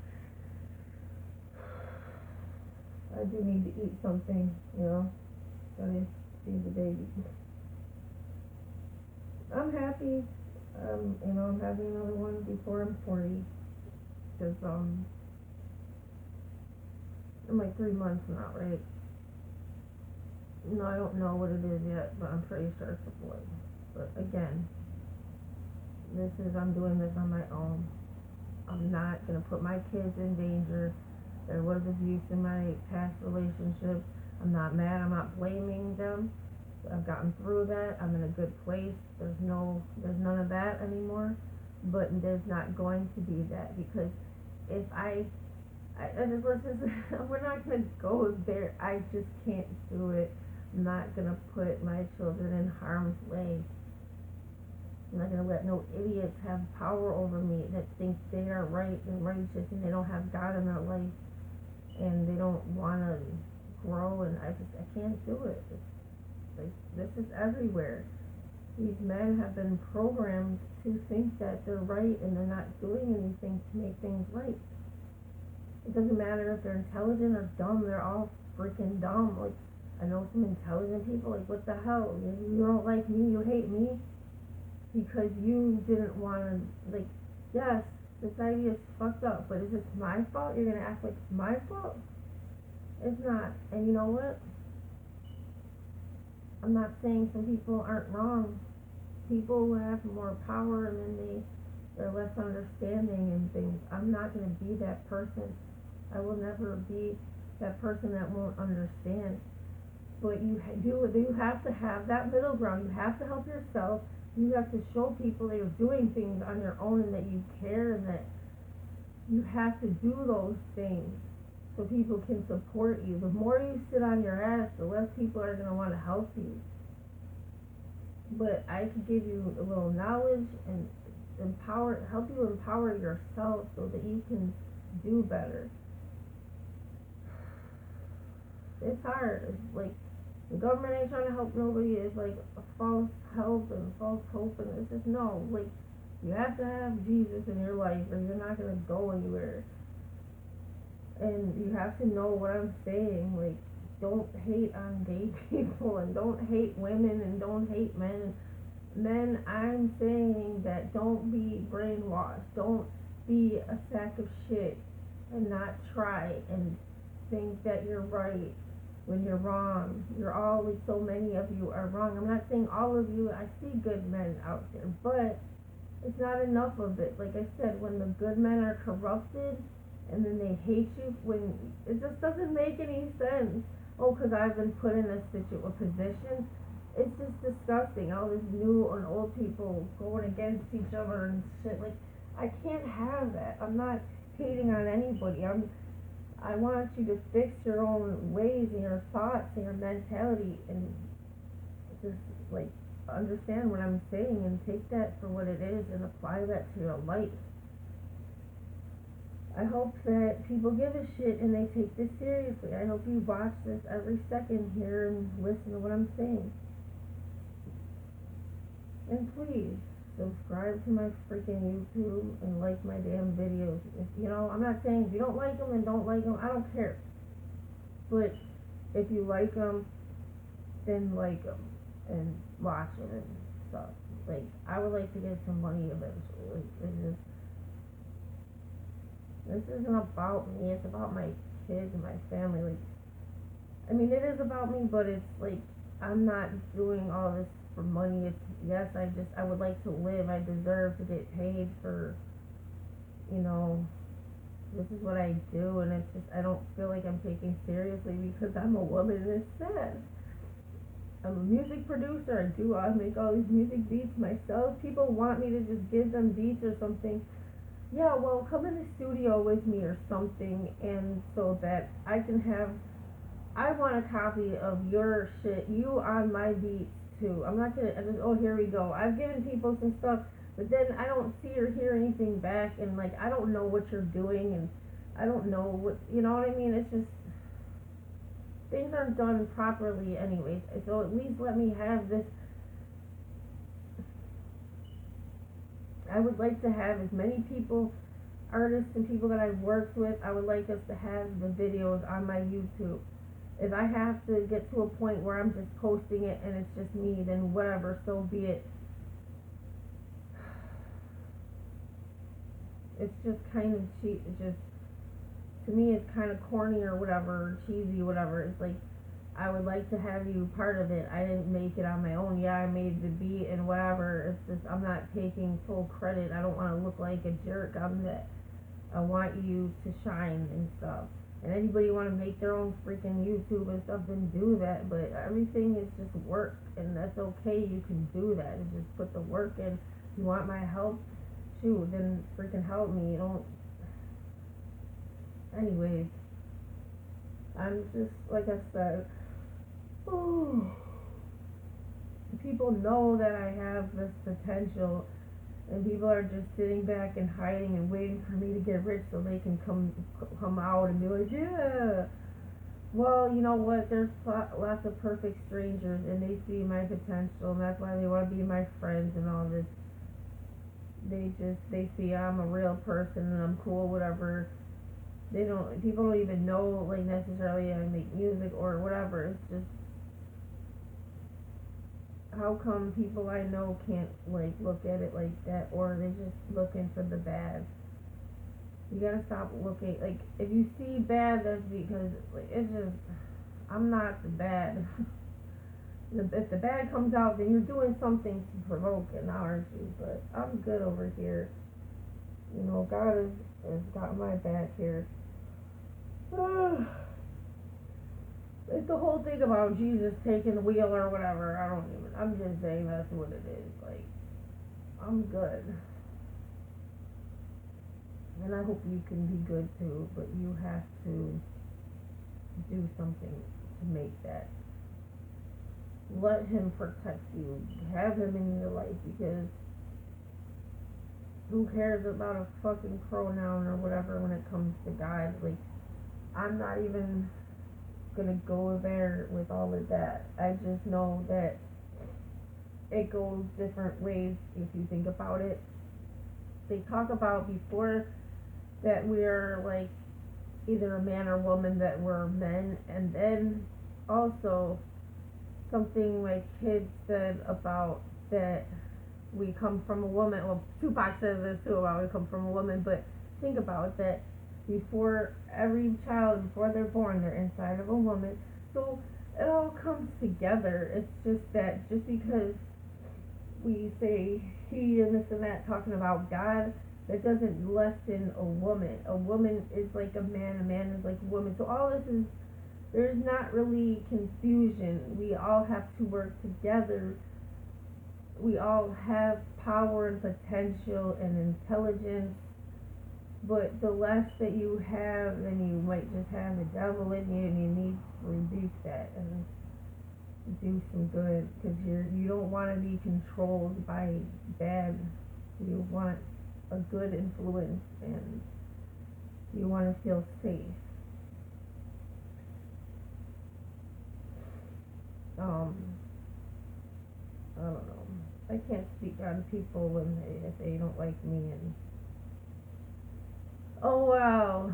I do need to eat something, gotta feed the baby. I'm happy, I'm having another one before I'm 40, because, I'm like 3 months now, right? No, I don't know what it is yet, but I'm pretty sure it's a boy. But again, I'm doing this on my own. I'm not gonna put my kids in danger. There was abuse in my past relationships. I'm not mad, I'm not blaming them. I've gotten through that. I'm in a good place. There's none of that anymore. But there's not going to be that, because if we're not gonna go there. I just can't do it. I'm not gonna put my children in harm's way. I'm not gonna let no idiots have power over me that think they are right and righteous, and they don't have God in their life, and they don't wanna grow, and I can't do it. Like, this is everywhere. These men have been programmed to think that they're right, and they're not doing anything to make things right. It doesn't matter if they're intelligent or dumb, they're all freaking dumb. Like, I know some intelligent people, like, what the hell? You don't like me, you hate me? Because you didn't wanna, like, yes, society is fucked up, but is it my fault? You're gonna act like it's my fault? It's not. And you know what? I'm not saying some people aren't wrong. People who have more power, and then they're less understanding and things. I'm not gonna be that person. I will never be that person that won't understand. But you have to have that middle ground. You have to help yourself. You have to show people that you're doing things on your own, and that you care, and that you have to do those things so people can support you. The more you sit on your ass, the less people are going to want to help you. But I can give you a little knowledge and help you empower yourself so that you can do better. It's hard. It's like, the government ain't trying to help nobody. It's like a false help and false hope, and it's just, no, like, you have to have Jesus in your life, or you're not gonna go anywhere. And you have to know what I'm saying. Like, don't hate on gay people, and don't hate women, and don't hate men. Men, I'm saying that don't be brainwashed. Don't be a sack of shit and not try and think that you're right when you're wrong. You're all, like, so many of you are wrong. I'm not saying all of you. I see good men out there, but it's not enough of it. Like I said, when the good men are corrupted, and then they hate you, when it just doesn't make any sense. Oh, because I've been put in a position. It's just disgusting. All these new and old people going against each other and shit. Like, I can't have that. I'm not hating on anybody. I want you to fix your own ways and your thoughts and your mentality, and just, like, understand what I'm saying and take that for what it is and apply that to your life. I hope that people give a shit and they take this seriously. I hope you watch this every second here and listen to what I'm saying. And please, subscribe to my freaking YouTube and like my damn videos. I'm not saying if you don't like them, then don't like them. I don't care. But if you like them, then like them and watch them and stuff. Like, I would like to get some money eventually. This isn't about me. It's about my kids and my family. Like, I mean, it is about me, but it's like, I'm not doing all this for money. It's, yes, I would like to live. I deserve to get paid for, this is what I do, and it's just, I don't feel like I'm taken seriously because I'm a woman, and it's sad. I'm a music producer. I make all these music beats myself. People want me to just give them beats or something. Yeah, well, come in the studio with me or something, and so that I can have. I want a copy of your shit. You on my beats too. I'm not gonna. I just, oh, here we go. I've given people some stuff, but then I don't see or hear anything back, and like I don't know what you're doing, and I don't know what, you know what I mean. It's just things aren't done properly, anyways. So at least let me have this. I would like to have as many people, artists and people that I've worked with. I would like us to have the videos on my YouTube. If I have to get to a point where I'm just posting it and it's just me, then whatever, so be it. It's just kind of cheap. It's just, to me, it's kind of corny or whatever, or cheesy, whatever. It's like, I would like to have you part of it. I didn't make it on my own. Yeah, I made the beat and whatever. It's just, I'm not taking full credit. I don't want to look like a jerk. I want you to shine and stuff. And anybody want to make their own freaking YouTube and stuff, then do that. But everything is just work, and that's okay. You can do that. And just put the work in. If you want my help, shoot, then freaking help me. You don't. Anyways, I'm just, like I said, people know that I have this potential, and people are just sitting back and hiding and waiting for me to get rich so they can come out and be like, yeah. Well, you know what? There's lots of perfect strangers, and they see my potential, and that's why they want to be my friends and all this. They see I'm a real person and I'm cool, whatever. People don't even know, like, necessarily I make music or whatever. It's just, how come people I know can't, like, look at it like that, or they're just looking for the bad? You gotta stop looking, like, if you see bad, that's because, like, it's just, I'm not the bad. If the bad comes out, then you're doing something to provoke it, now aren't you? But I'm good over here. You know, God has got my back here. It's the whole thing about Jesus taking the wheel or whatever. I'm just saying that's what it is. Like, I'm good. And I hope you can be good too, but you have to do something to make that. Let him protect you. Have him in your life, because who cares about a fucking pronoun or whatever when it comes to God? Like, I'm not even gonna go there with all of that. I just know that it goes different ways if you think about it. They talk about before that we're like either a man or woman, that we're men, and then also something my kids said about that we come from a woman. Well, Tupac says this too about we come from a woman, but think about that. Before every child, before they're born, they're inside of a woman. So it all comes together. It's just that just because we say he and this and that talking about God, that doesn't lessen a woman. A woman is like a man is like a woman. So all this is, there's not really confusion. We all have to work together. We all have power and potential and intelligence. But the less that you have, then you might just have the devil in you, and you need to rebuke that and do some good, because you don't want to be controlled by bad. You want a good influence, and you want to feel safe. I don't know. I can't speak on people if they don't like me, and oh wow.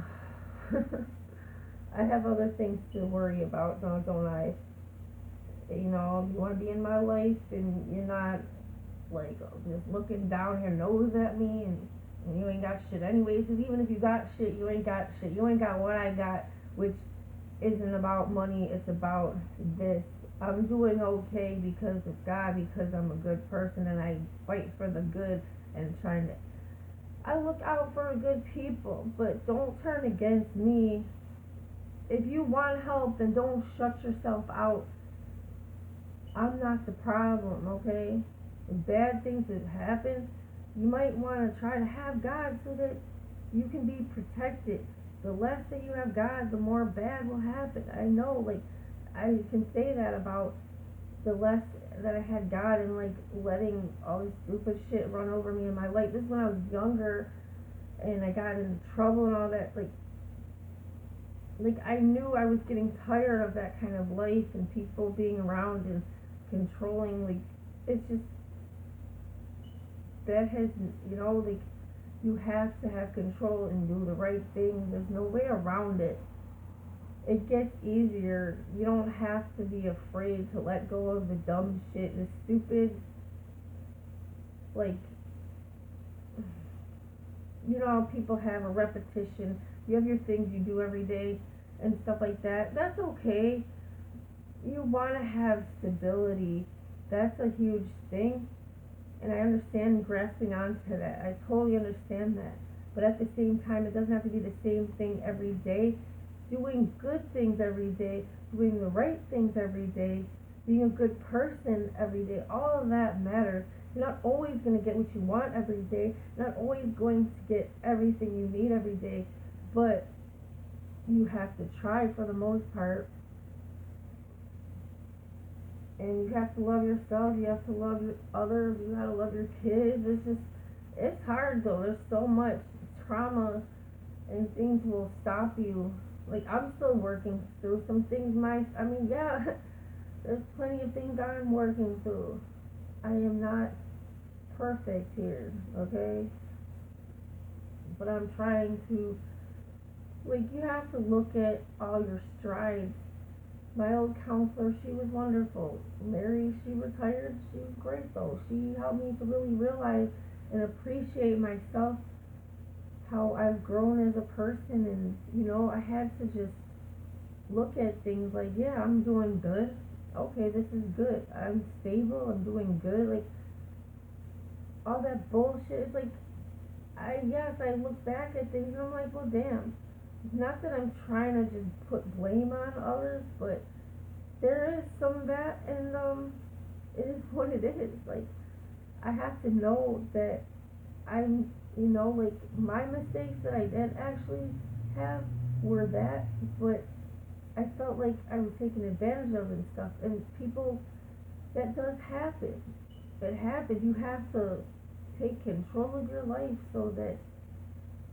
I have other things to worry about, don't I? You know, you want to be in my life, and you're not like just looking down your nose at me, and you ain't got shit anyways. Cause even if you got shit, you ain't got shit. You ain't got what I got, which isn't about money. It's about this. I'm doing okay because of God, because I'm a good person, and I fight for the good and trying to. I look out for good people, but don't turn against me. If you want help, then don't shut yourself out. I'm not the problem, okay? If bad things that happen, you might want to try to have God so that you can be protected. The less that you have God, the more bad will happen. I know, like, I can say that about the less that I had God and, like, letting all this stupid shit run over me in my life. This is when I was younger and I got into trouble and all that. Like I knew I was getting tired of that kind of life and people being around and controlling. Like, it's just, that has, like, you have to have control and do the right thing. There's no way around it. It gets easier. You don't have to be afraid to let go of the dumb shit, the stupid, like, people have a repetition. You have your things you do every day and stuff like that. That's okay. You want to have stability. That's a huge thing. And I understand grasping onto that. I totally understand that. But at the same time, it doesn't have to be the same thing every day. Doing good things every day, doing the right things every day, being a good person every day, all of that matters. You're not always going to get what you want every day. You're not always going to get everything you need every day. But you have to try for the most part. And you have to love yourself. You have to love others. You gotta love your kids. It's hard though. There's so much trauma and things will stop you. Like, I'm still working through some things. Yeah, there's plenty of things I'm working through. I am not perfect here, okay? But I'm trying to, like, you have to look at all your strides. My old counselor, she was wonderful. Mary, she retired. She was great though. She helped me to really realize and appreciate myself, how I've grown as a person, and I had to just look at things like, yeah, I'm doing good. Okay, this is good. I'm stable. I'm doing good. Like, all that bullshit. It's like, I look back at things and I'm like, well, damn. It's not that I'm trying to just put blame on others, but there is some of that, and it is what it is. Like, I have to know that I'm, like, my mistakes that I did actually have were that, but I felt like I was taken advantage of and stuff, and people, that does happen. It happens. You have to take control of your life so that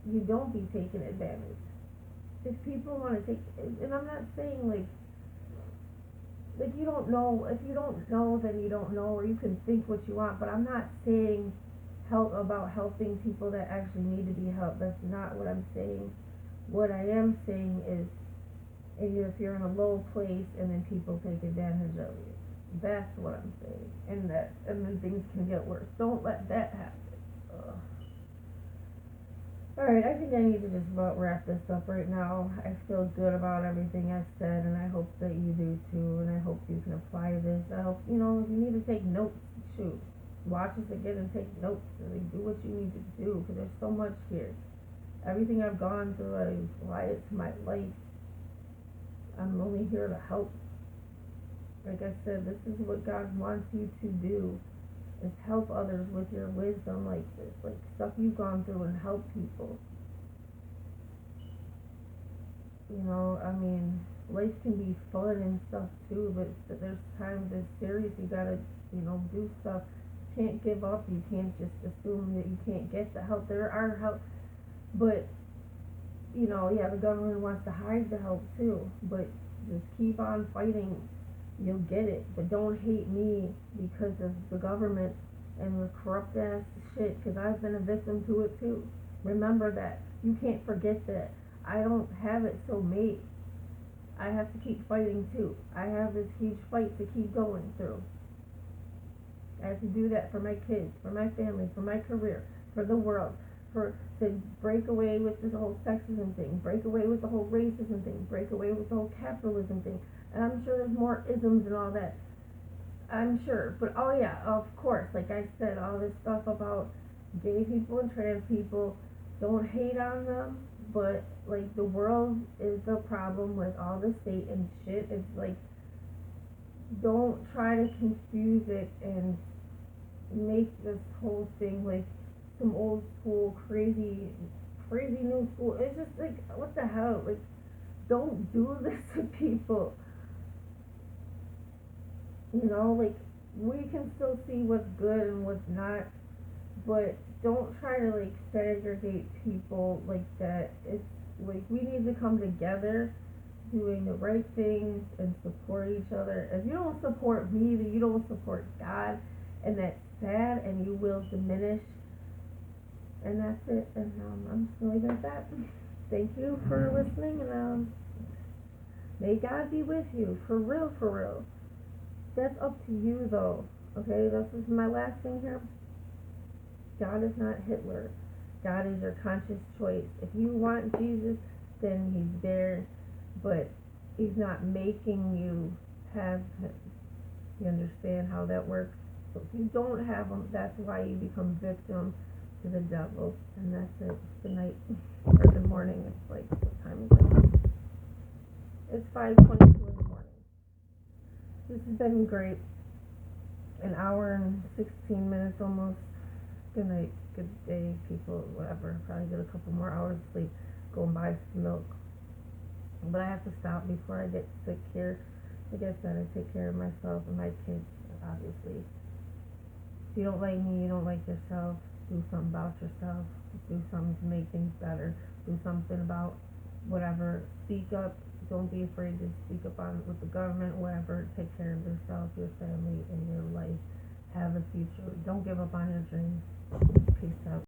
you don't be taken advantage. If people want to take, and I'm not saying, like you don't know, if you don't know, then you don't know, or you can think what you want, but I'm not saying about helping people that actually need to be helped. That's not what I'm saying. What I am saying is, if you're in a low place and then people take advantage of you, that's what I'm saying, and then things can get worse. Don't let that happen. Ugh. Alright, I think I need to just about wrap this up right now. I feel good about everything I said, and I hope that you do too, and I hope you can apply this. I hope, if you need to take notes, shoot, watch this again and take notes, and do what you need to do, because there's so much here. Everything I've gone through, I apply it to my life. I'm only here to help. Like I said, this is what God wants you to do, is help others with your wisdom like this, like stuff you've gone through, and help people. Life can be fun and stuff too, but there's times it's serious. You gotta, do stuff. You can't give up. You can't just assume that you can't get the help. There are help, but the government wants to hide the help too, but just keep on fighting. You'll get it, but don't hate me because of the government and the corrupt ass shit, because I've been a victim to it too. Remember that. You can't forget that. I don't have it so made. I have to keep fighting too. I have this huge fight to keep going through. I have to do that for my kids, for my family, for my career, for the world, to break away with this whole sexism thing, break away with the whole racism thing, break away with the whole capitalism thing. And I'm sure there's more isms and all that. I'm sure. But oh yeah, of course, like I said, all this stuff about gay people and trans people, don't hate on them, but like, the world is the problem with all the state and shit. It's like, don't try to confuse it and make this whole thing like some old school crazy new school. It's just like, what the hell? Like, don't do this to people. Like, we can still see what's good and what's not, but don't try to like segregate people like that. It's like we need to come together doing the right things and support each other. If you don't support me, then you don't support God, and that's sad, and you will diminish. And that's it. And I'm just gonna leave it at that. Thank you for listening, and may God be with you, for real, for real. That's up to you, though. Okay, this is my last thing here. God is not Hitler. God is your conscious choice. If you want Jesus, then He's there, but He's not making you have Him. You understand how that works? So if you don't have Him, that's why you become victim to the devil. And that's it. It's the night, or the morning. It's like, what time is it? It's 5:22 in the morning. This has been great. An hour and 16 minutes almost. Good night, good day, people, whatever. Probably get a couple more hours of sleep. Go and buy some milk. But I have to stop before I get sick here. Like I said, I take care of myself and my kids, obviously. If you don't like me, you don't like yourself, do something about yourself. Do something to make things better. Do something about whatever. Speak up. Don't be afraid to speak up on with the government, whatever. Take care of yourself, your family, and your life. Have a future. Don't give up on your dreams. Peace out.